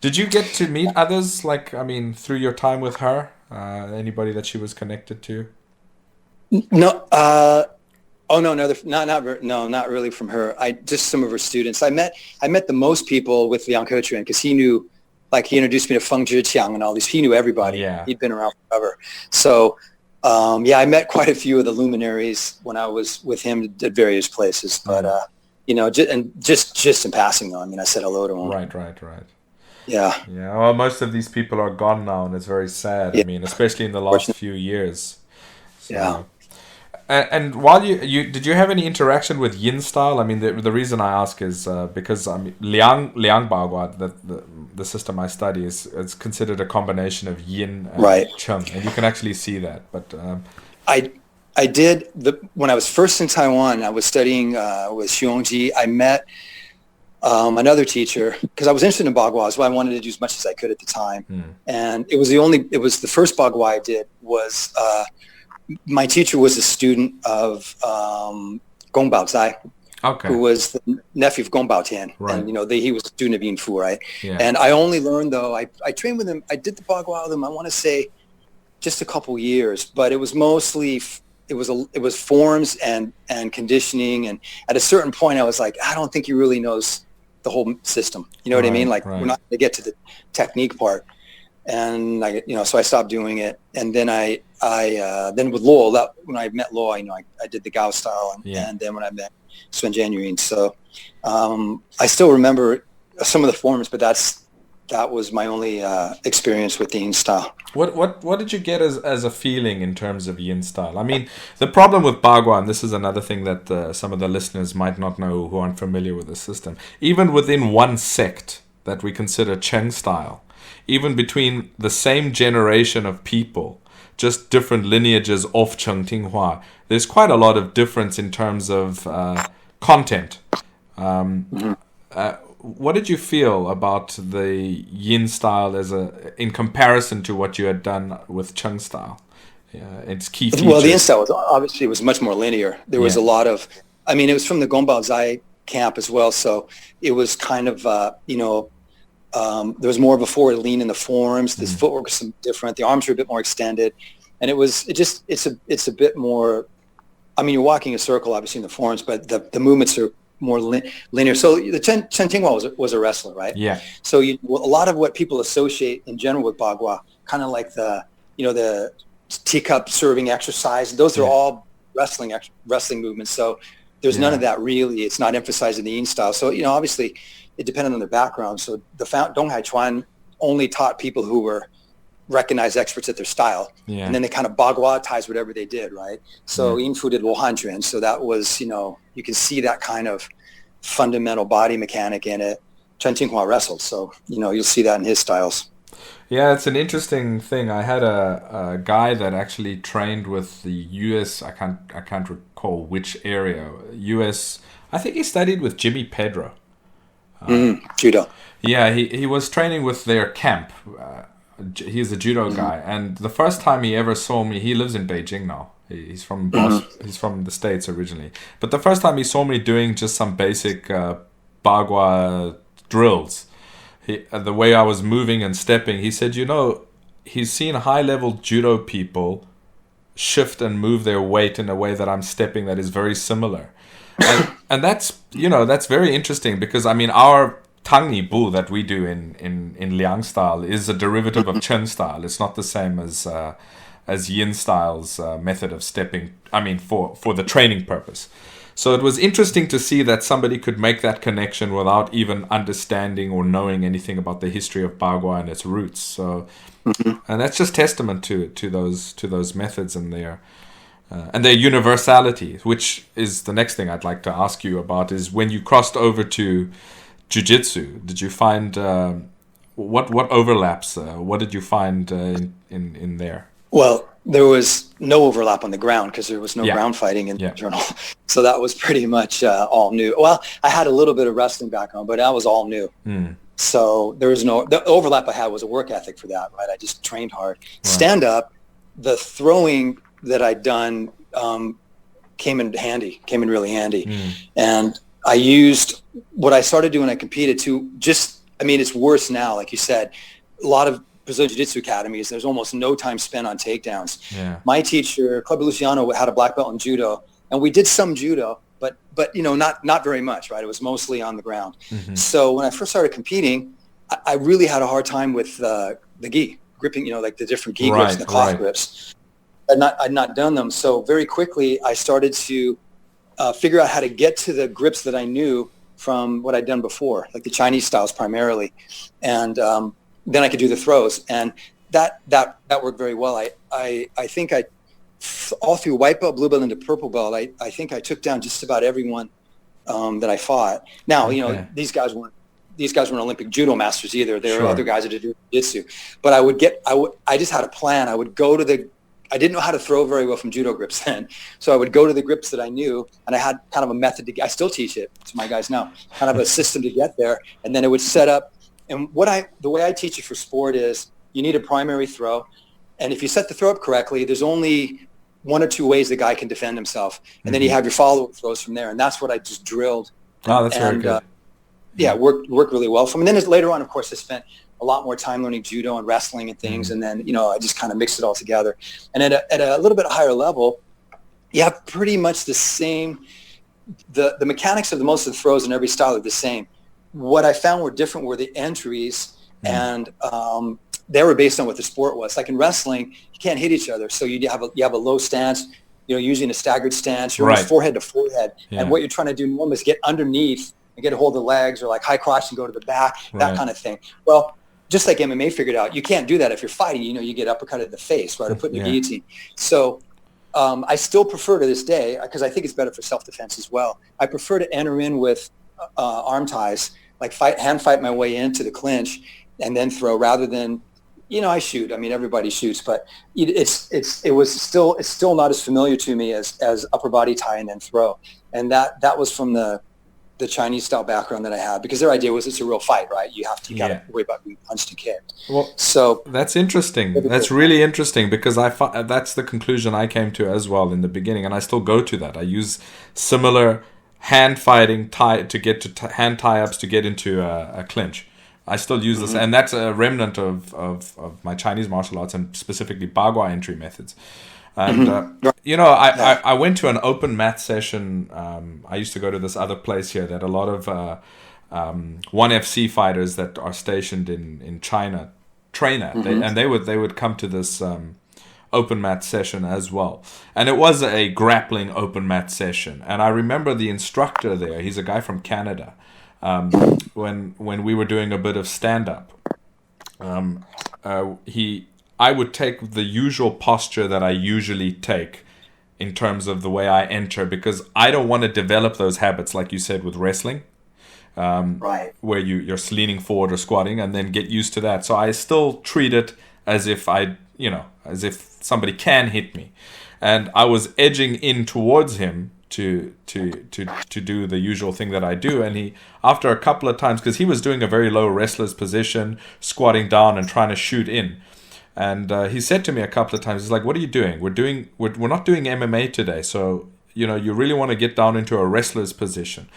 did you get to meet others? Through your time with her, anybody that she was connected to? No. Oh no, not really from her. Just some of her students. I met the most people with Liang Kequan because he knew. Like, he introduced me to Feng Zhiqiang and all these. He knew everybody. Yeah. He'd been around forever. So, I met quite a few of the luminaries when I was with him at various places. But, just in passing, though. I mean, I said hello to him. Right. Yeah. Yeah. Well, most of these people are gone now, and it's very sad. Yeah. I mean, especially in the last few years. So. Yeah. And while did you have any interaction with Yin style? I mean, the reason I ask is because Liang Bagua, the system I study, is considered a combination of Yin and Cheng, and you can actually see that. But I did when I was first in Taiwan. I was studying with Hongji. I met another teacher because I was interested in Bagua, so I wanted to do as much as I could at the time. And it was the first Bagua I did was my teacher was a student of Gong Bao Zai, who was the nephew of Gong Bao Tian. Right. And, he was a student of Yin Fu, right? Yeah. And I only learned, though, I trained with him. I did the Bagua with him, I want to say, just a couple years. But it was mostly, it was forms and conditioning. And at a certain point, I was like, I don't think he really knows the whole system. You know what I mean? Like, we're not going to get to the technique part. And so I stopped doing it. And then I then with Luo, when I met Luo, I did the Gao style, and then when I met Sun Jianyun. So I still remember some of the forms, but that was my only experience with the Yin style. What did you get as a feeling in terms of Yin style? I mean, the problem with Bagua, and this is another thing that some of the listeners might not know who aren't familiar with the system, even within one sect that we consider Cheng style, even between the same generation of people, just different lineages of Cheng Tinghua, there's quite a lot of difference in terms of content. What did you feel about the Yin style in comparison to what you had done with Cheng style? Its key features. Well, the Yin style was much more linear. There was a lot of, it was from the Gong Bao Zai camp as well, so it was kind of, there was more of a forward lean in the forms. The footwork was different. The arms were a bit more extended, and it's a bit more. You're walking a circle, obviously, in the forms, but the movements are more linear. So the Chen Tinghua was a wrestler, right? Yeah. So a lot of what people associate in general with Bagua, kind of like the teacup serving exercise, those are all wrestling movements. So there's none of that really. It's not emphasized in the Yin style. So obviously, it depended on their background. So the Donghai Chuan only taught people who were recognized experts at their style. Yeah. And then they kind of Baguatized whatever they did, right? So Yin Fu did Luohanjuan. So that was, you can see that kind of fundamental body mechanic in it. Chen Tinghua wrestled. So, you'll see that in his styles. Yeah, it's an interesting thing. I had a guy that actually trained with the U.S. I can't recall which area. U.S. I think he studied with Jimmy Pedro. Judo. Yeah, he was training with their camp. He's a judo guy, and the first time he ever saw me, he lives in Beijing now. He's from he's from the States originally. But the first time he saw me doing just some basic Bagua drills, the way I was moving and stepping, he said, he's seen high-level judo people shift and move their weight in a way that I'm stepping that is very similar. And that's that's very interesting because our Tangni Bu that we do in Liang style is a derivative of Chen style. It's not the same as Yin style's method of stepping. For the training purpose. So it was interesting to see that somebody could make that connection without even understanding or knowing anything about the history of Bagua and its roots. So, and that's just testament to those methods and their universality, which is the next thing I'd like to ask you about. Is when you crossed over to Jiu-Jitsu, did you find what overlaps? What did you find in there? Well, there was no overlap on the ground because there was no ground fighting in the journal. So that was pretty much all new. Well, I had a little bit of wrestling background, but that was all new. So there was the overlap I had was a work ethic for that, right? I just trained hard. Right. Stand up, the throwing that I'd done came in really handy. And I used what I started doing when I competed to it's worse now, like you said, a lot of Brazilian Jiu Jitsu academies, there's almost no time spent on takedowns. Yeah. My teacher, Club Luciano, had a black belt in judo, and we did some judo, but not very much, right? It was mostly on the ground. So when I first started competing, I really had a hard time with the gi, gripping, like the different gi grips and the cloth grips. I'd not done them. So very quickly, I started to figure out how to get to the grips that I knew from what I'd done before, like the Chinese styles primarily. And then I could do the throws. And that worked very well. I think all through white belt, blue belt, into purple belt, I think I took down just about everyone that I fought. Now, these guys weren't Olympic judo masters either. There were other guys that did jiu-jitsu. But I just had a plan. I didn't know how to throw very well from judo grips then. So I would go to the grips that I knew, and I had kind of a method I still teach it to my guys now, kind of a system to get there. And then it would set up. And the way I teach it for sport is you need a primary throw. And if you set the throw up correctly, there's only one or two ways the guy can defend himself, and then you have your follow-up throws from there, and that's what I just drilled. Oh, that's very good. Worked really well for me. And then later on, of course, I spent a lot more time learning judo and wrestling and things, and then I just kind of mixed it all together. And at a little bit higher level, you have pretty much the same. The mechanics of most of the throws in every style are the same. What I found were different were the entries, and they were based on what the sport was. Like in wrestling, you can't hit each other, so you have a low stance. Using a staggered stance, you're almost forehead to forehead, and what you're trying to do normally is get underneath and get a hold of the legs, or like high crotch and go to the back, that kind of thing. Well, just like MMA figured out, you can't do that if you're fighting. You get uppercut in the face, right, or put in the guillotine. So I still prefer to this day, because I think it's better for self-defense as well. I prefer to enter in with arm ties, like hand fight my way into the clinch and then throw, rather than, I shoot. I mean, everybody shoots, but it's still not as familiar to me as upper body tie and then throw. And that was from the Chinese style background that I had, because their idea was it's a real fight, right? You got to worry about being punched and kicked. Well, so that's interesting. That's really interesting, because that's the conclusion I came to as well in the beginning, and I still go to that. I use similar hand fighting to get to hand tie-ups to get into a clinch. I still use this, and that's a remnant of my Chinese martial arts, and specifically Bagua entry methods. And, I went to an open mat session. I used to go to this other place here that a lot of 1FC fighters that are stationed in China train at. They would come to this open mat session as well. And it was a grappling open mat session. And I remember the instructor there, he's a guy from Canada, when we were doing a bit of stand-up, I would take the usual posture that I usually take in terms of the way I enter, because I don't want to develop those habits, like you said, with wrestling, where you're leaning forward or squatting, and then get used to that. So I still treat it as if as if somebody can hit me. And I was edging in towards him to do the usual thing that I do, and he, after a couple of times, because he was doing a very low wrestler's position, squatting down and trying to shoot in, and he said to me a couple of times, he's like, "What are you doing? We're not doing MMA today, so you really want to get down into a wrestler's position."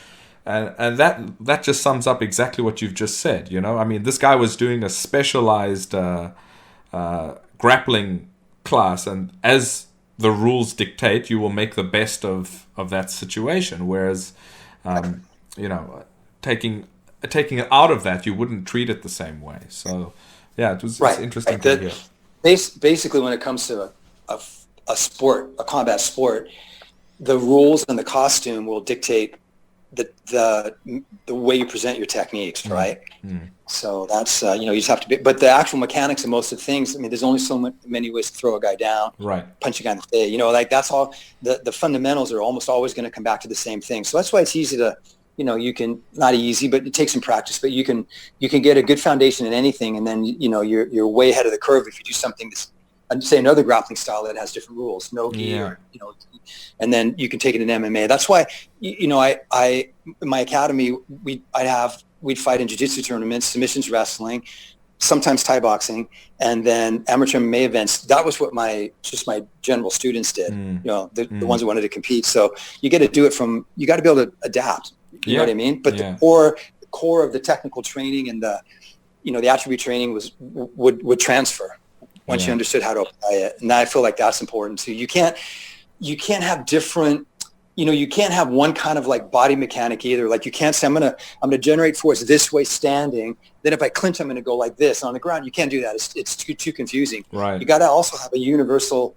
And that just sums up exactly what you've just said. I mean, this guy was doing a specialized grappling class, and as the rules dictate, you will make the best of that situation. Whereas, taking it out of that, you wouldn't treat it the same way. So, yeah, it's interesting to hear. Basically, when it comes to a sport, a combat sport, the rules and the costume will dictate the way you present your techniques, right? So that's you just have to be. But the actual mechanics of most of the things, I mean, there's only so many ways to throw a guy down, punch a guy in the face. Like that's all. The fundamentals are almost always going to come back to the same thing. So that's why it's easy to, you can, not easy, but it takes some practice. But you can get a good foundation in anything, and then you're way ahead of the curve if you do something that's, say, another grappling style that has different rules, no gi, or and then you can take it in MMA. That's why I in my academy we'd fight in jiu-jitsu tournaments, submissions wrestling, sometimes Thai boxing, and then amateur MMA events. That was what my general students did. The ones who wanted to compete. So you got to do it you got to be able to adapt. You know what I mean? But the core of the technical training and the attribute training would transfer once you understood how to apply it. And I feel like that's important too. You can't have different, you can't have one kind of like body mechanic either. Like you can't say, I'm gonna generate force this way standing. Then if I clinch, I'm gonna go like this on the ground. You can't do that. It's too confusing. Right. You got to also have a universal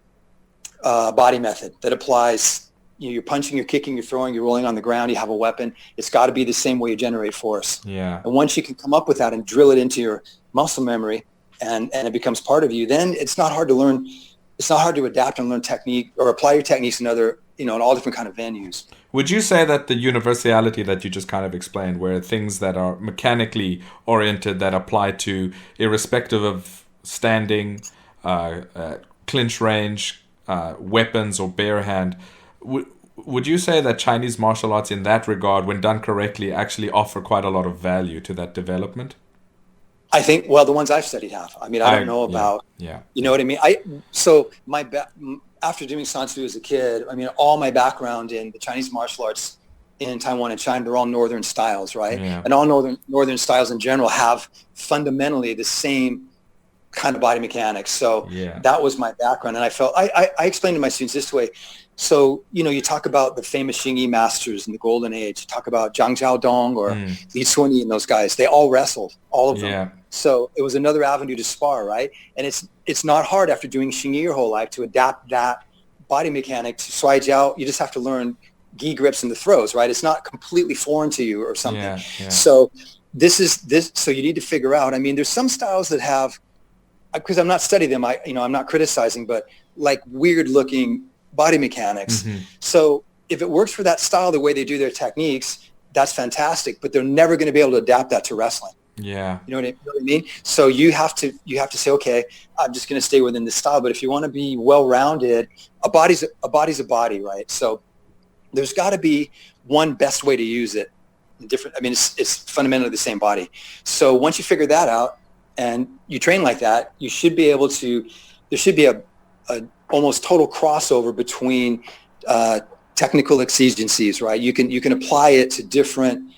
body method that applies. You're punching, you're kicking, you're throwing, you're rolling on the ground. You have a weapon. It's got to be the same way you generate force. Yeah. And once you can come up with that and drill it into your muscle memory, and it becomes part of you, then it's not hard to learn. It's not hard to adapt and learn technique or apply your techniques in other, in all different kind of venues. Would you say that the universality that you just kind of explained, where things that are mechanically oriented that apply to irrespective of standing, clinch range, weapons or bare hand, would you say that Chinese martial arts in that regard, when done correctly, actually offer quite a lot of value to that development? I think, the ones I've studied have. I mean, I don't know about, you know what I mean? after doing San Soo as a kid, I mean, all my background in the Chinese martial arts in Taiwan and China, they're all northern styles, right? Yeah. And all northern styles in general have fundamentally the same kind of body mechanics. So that was my background. And I felt, I explained to my students this way. So, you talk about the famous Xingyi masters in the golden age. You talk about Zhang Xiaodong or Li Cunyi and those guys. They all wrestled, all of them. Yeah. So it was another avenue to spar, right? And it's not hard after doing Xingyi your whole life to adapt that body mechanic to Shuai Jiao. You just have to learn gi grips and the throws, right? It's not completely foreign to you or something. Yeah. So so you need to figure out, I mean, there's some styles that have, because I'm not studying them, I'm not criticizing, but like weird looking body mechanics. Mm-hmm. So if it works for that style, the way they do their techniques, that's fantastic, but they're never going to be able to adapt that to wrestling. Yeah. You know what I mean? So you have to say, okay, I'm just going to stay within this style. But if you want to be well-rounded, a body's a body, right? So there's got to be one best way to use it. It's fundamentally the same body. So once you figure that out and you train like that, you should be able to, there should be a almost total crossover between technical exigencies, right? You can apply it to different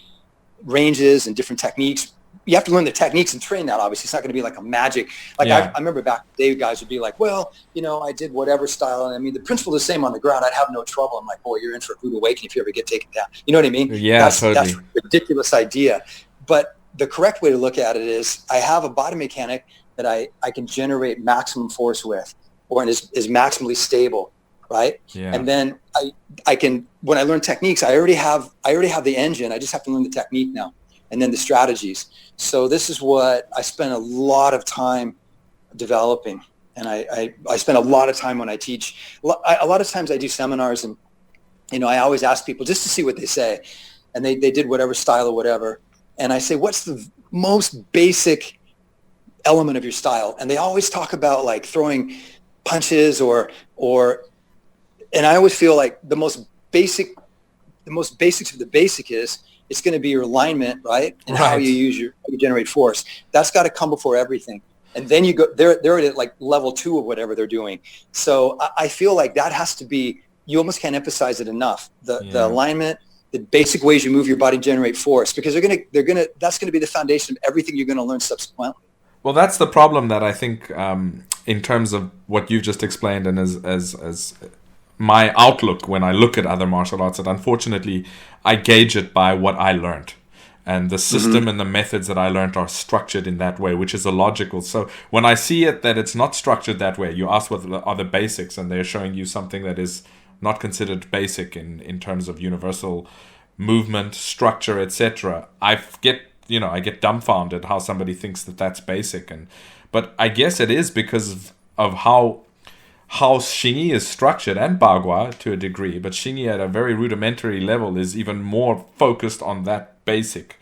ranges and different techniques. You have to learn the techniques and train that, obviously. It's not going to be like a magic. Like I remember back in the day, guys would be like, well, I did whatever style. And I mean, the principle is the same on the ground. I'd have no trouble. I'm like, boy, you're in for a rude awakening if you ever get taken down. You know what I mean? Yeah, totally. That's a ridiculous idea. But the correct way to look at it is I have a body mechanic that I can generate maximum force with, or is maximally stable, right? Yeah. And then I can, when I learn techniques, I already have the engine. I just have to learn the technique now, and then the strategies. So this is what I spend a lot of time developing. And I spend a lot of time when I teach. A lot of times I do seminars, and, I always ask people just to see what they say. And they did whatever style or whatever. And I say, what's the most basic element of your style? And they always talk about like throwing punches or and I always feel like the most basic to the basic is it's going to be your alignment, right? And how you generate force. That's got to come before everything. And then you go, they're at like level 2 of whatever they're doing. So I feel like that has to be, you almost can't emphasize it enough. The alignment, the basic ways you move your body, generate force, because that's going to be the foundation of everything you're going to learn subsequently. Well, that's the problem that I think, in terms of what you've just explained, and as my outlook when I look at other martial arts, that unfortunately I gauge it by what I learned. And the system and the methods that I learned are structured in that way, which is illogical. So when I see it that it's not structured that way, you ask what are the basics, and they're showing you something that is not considered basic in terms of universal movement, structure, etc. I get dumbfounded how somebody thinks that that's basic. But I guess it is because of how Xingyi is structured, and Bagua to a degree, but Xingyi at a very rudimentary level is even more focused on that basic.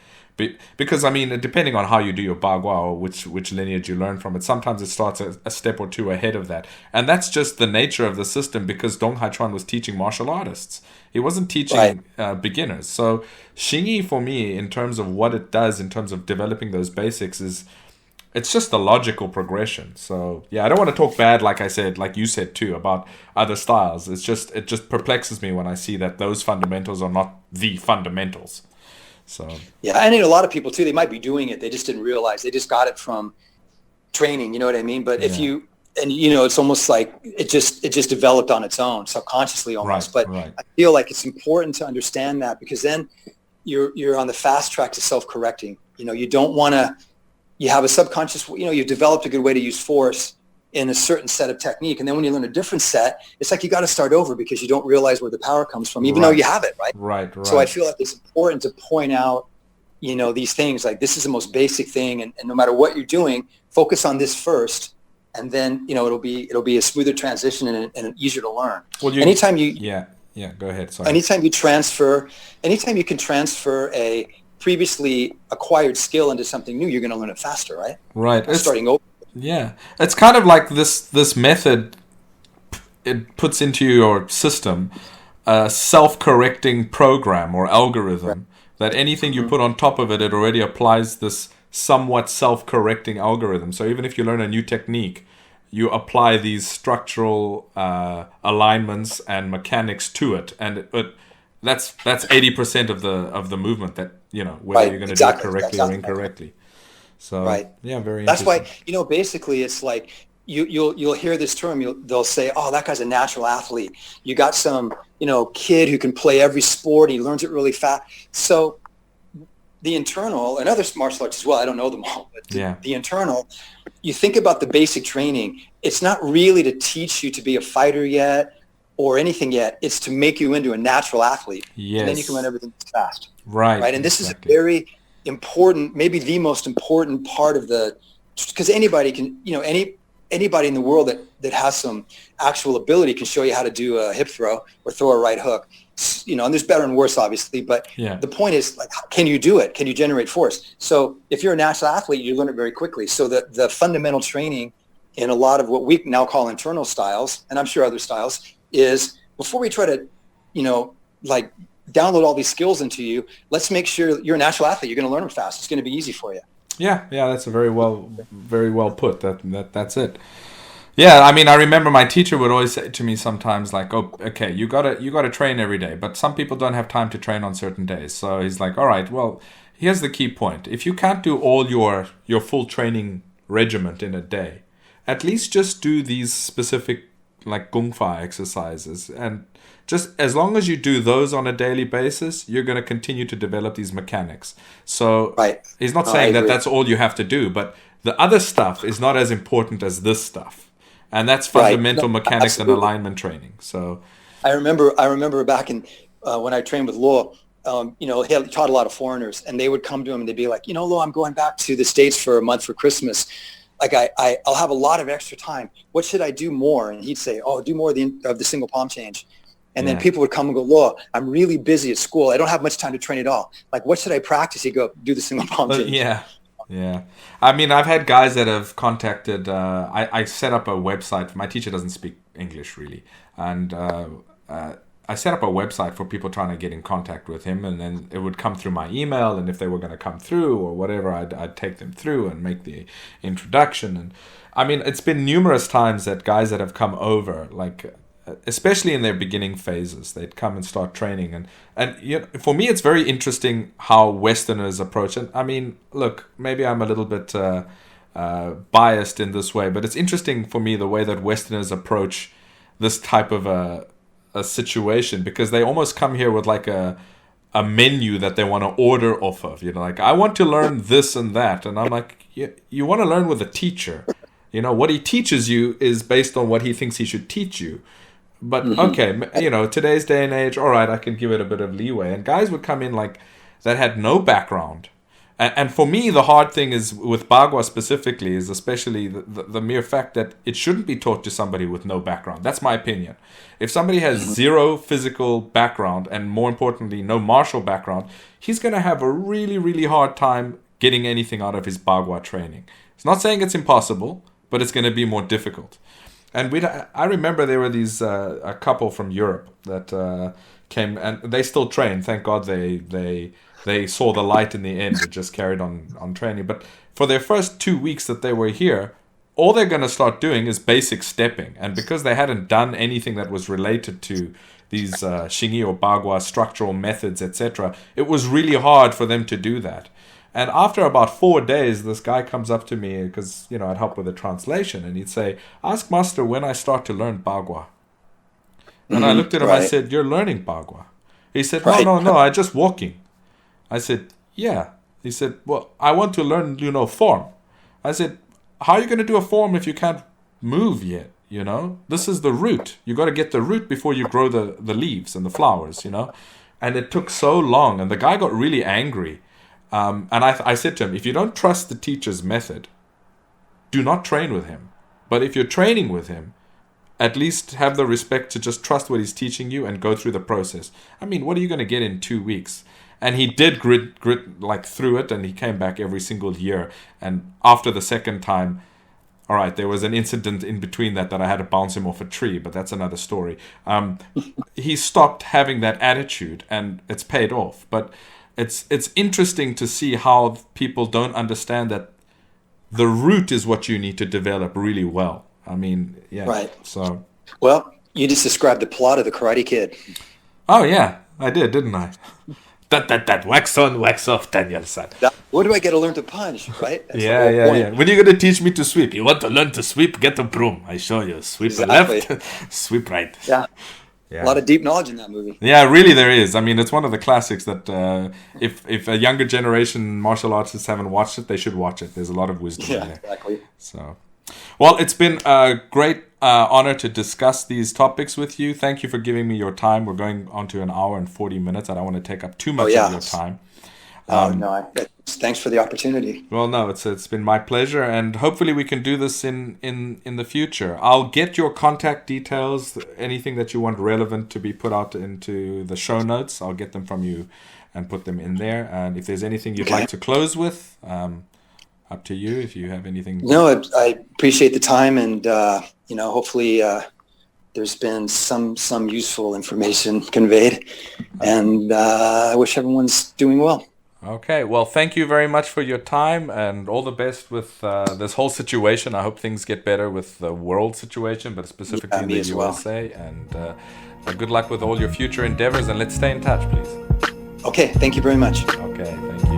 Because, I mean, depending on how you do your Bagua or which lineage you learn from it, sometimes it starts a step or two ahead of that. And that's just the nature of the system, because Dong Haichuan was teaching martial artists. He wasn't teaching beginners. So Xingyi, for me, in terms of what it does, in terms of developing those basics, it's just a logical progression. So, yeah, I don't want to talk bad, like I said, like you said too, about other styles. It just perplexes me when I see that those fundamentals are not the fundamentals. So yeah, I need a lot of people too. They might be doing it, they just didn't realize. They just got it from training. You know what I mean? But if you, and it's almost like it just developed on its own, subconsciously almost. But I feel like it's important to understand that, because then you're on the fast track to self-correcting. You don't want to. You have a subconscious. You've developed a good way to use force in a certain set of technique, and then when you learn a different set, it's like you got to start over because you don't realize where the power comes from, even though you have it, right? Right. So I feel like it's important to point out, these things, like this is the most basic thing, and no matter what you're doing, focus on this first, and then it'll be a smoother transition and easier to learn. Well, anytime you go ahead. Sorry. Anytime you can transfer a previously acquired skill into something new, you're going to learn it faster, right? Right. Starting over. Yeah, it's kind of like this method. It puts into your system a self-correcting program or algorithm that anything you put on top of it already applies this somewhat self-correcting algorithm. So even if you learn a new technique, you apply these structural alignments and mechanics to it, and that's 80% of the movement that, whether you're going to do it correctly or incorrectly. So yeah, very interesting. That's why, basically it's like you'll hear this term, they'll say, oh, that guy's a natural athlete. You got some, kid who can play every sport, he learns it really fast. So the internal, and other martial arts as well, I don't know them all, but the internal, you think about the basic training, it's not really to teach you to be a fighter yet or anything yet. It's to make you into a natural athlete. Yes. And then you can learn everything fast. Right. And this is a very important, maybe the most important part of because anybody can, anybody in the world that has some actual ability can show you how to do a hip throw or throw a right hook. And there's better and worse, obviously, but the point is, like, can you do it? Can you generate force? So if you're a natural athlete, you learn it very quickly. So the fundamental training in a lot of what we now call internal styles, and I'm sure other styles, is before we try to, download all these skills into you, let's make sure you're a natural athlete. You're going to learn them fast. It's going to be easy for you. Yeah, that's a very well put. That's it. Yeah, I mean, I remember my teacher would always say to me sometimes, like, "Oh, okay, you gotta train every day, but some people don't have time to train on certain days." So he's like, "All right, well, here's the key point: if you can't do all your full training regiment in a day, at least just do these specific like Kung Fu exercises, and just as long as you do those on a daily basis, you're going to continue to develop these mechanics." So he's not saying that that's all you have to do, but the other stuff is not as important as this stuff. And that's fundamental mechanics and alignment training. So I remember back in when I trained with Law, he taught a lot of foreigners, and they would come to him and they'd be like, Law, I'm going back to the States for a month for Christmas. Like I'll have a lot of extra time. What should I do more? And he'd say, oh, do more of the single palm change. And then people would come and go, Law, I'm really busy at school. I don't have much time to train at all. Like, what should I practice? He'd go, do the single palm change. Yeah. I mean, I've had guys that have contacted, I set up a website. My teacher doesn't speak English really. And I set up a website for people trying to get in contact with him. And then it would come through my email. And if they were going to come through or whatever, I'd take them through and make the introduction. And I mean, it's been numerous times that guys that have come over, like, especially in their beginning phases, they'd come and start training. And for me, it's very interesting how Westerners approach it. I mean, look, maybe I'm a little bit biased in this way, but it's interesting for me the way that Westerners approach this type of a situation, because they almost come here with like a menu that they want to order off of. Like, I want to learn this and that. And I'm like, you want to learn with a teacher. What he teaches you is based on what he thinks he should teach you. But okay, today's day and age, all right, I can give it a bit of leeway. And guys would come in like that had no background. And for me, the hard thing is with Bagua specifically is especially the mere fact that it shouldn't be taught to somebody with no background. That's my opinion. If somebody has zero physical background and more importantly, no martial background, he's going to have a really, really hard time getting anything out of his Bagua training. It's not saying it's impossible, but it's going to be more difficult. And I remember there were these a couple from Europe that came, and they still train. Thank God they saw the light in the end. They just carried on training. But for their first 2 weeks that they were here, all they're going to start doing is basic stepping. And because they hadn't done anything that was related to these Xingyi or Bagua structural methods, etc., it was really hard for them to do that. And after about 4 days, this guy comes up to me because, I'd help with the translation. And he'd say, ask master when I start to learn Bagua. And I looked at him, I said, you're learning Bagua. He said, no, I'm just walking. I said, yeah. He said, well, I want to learn, form. I said, how are you going to do a form if you can't move yet? This is the root. You got to get the root before you grow the leaves and the flowers, And it took so long. And the guy got really angry. And I said to him, if you don't trust the teacher's method, do not train with him. But if you're training with him, at least have the respect to just trust what he's teaching you and go through the process. I mean, what are you going to get in 2 weeks? And he did grit like through it, and he came back every single year. And after the second time, all right, there was an incident in between that I had to bounce him off a tree, but that's another story. He stopped having that attitude, and it's paid off. But it's interesting to see how people don't understand that the root is what you need to develop really well. I mean, yeah. Right. So. Well, you just described the plot of The Karate Kid. Oh yeah, I did, didn't I? That wax on, wax off, Daniel-san. Where do I get to learn to punch, right? That's Yeah. When are you gonna teach me to sweep? You want to learn to sweep? Get a broom. I show you. Sweep left, sweep right. Yeah. A lot of deep knowledge in that movie. Yeah, really there is. I mean, it's one of the classics that if a younger generation martial artists haven't watched it, they should watch it. There's a lot of wisdom in there. Exactly. So, well, it's been a great honor to discuss these topics with you. Thank you for giving me your time. We're going on to 1 hour and 40 minutes. I don't want to take up too much of your time. Thanks for the opportunity. Well, no, it's been my pleasure, and hopefully we can do this in the future. I'll get your contact details, anything that you want relevant to be put out into the show notes. I'll get them from you and put them in there. And if there's anything you'd like to close with, up to you. If you have anything. No, I appreciate the time, and hopefully there's been some useful information conveyed, and I wish everyone's doing well. Okay, well, thank you very much for your time, and all the best with this whole situation. I hope things get better with the world situation, but specifically in the USA. Well. And good luck with all your future endeavors, and let's stay in touch, please. Okay, thank you very much. Okay, thank you.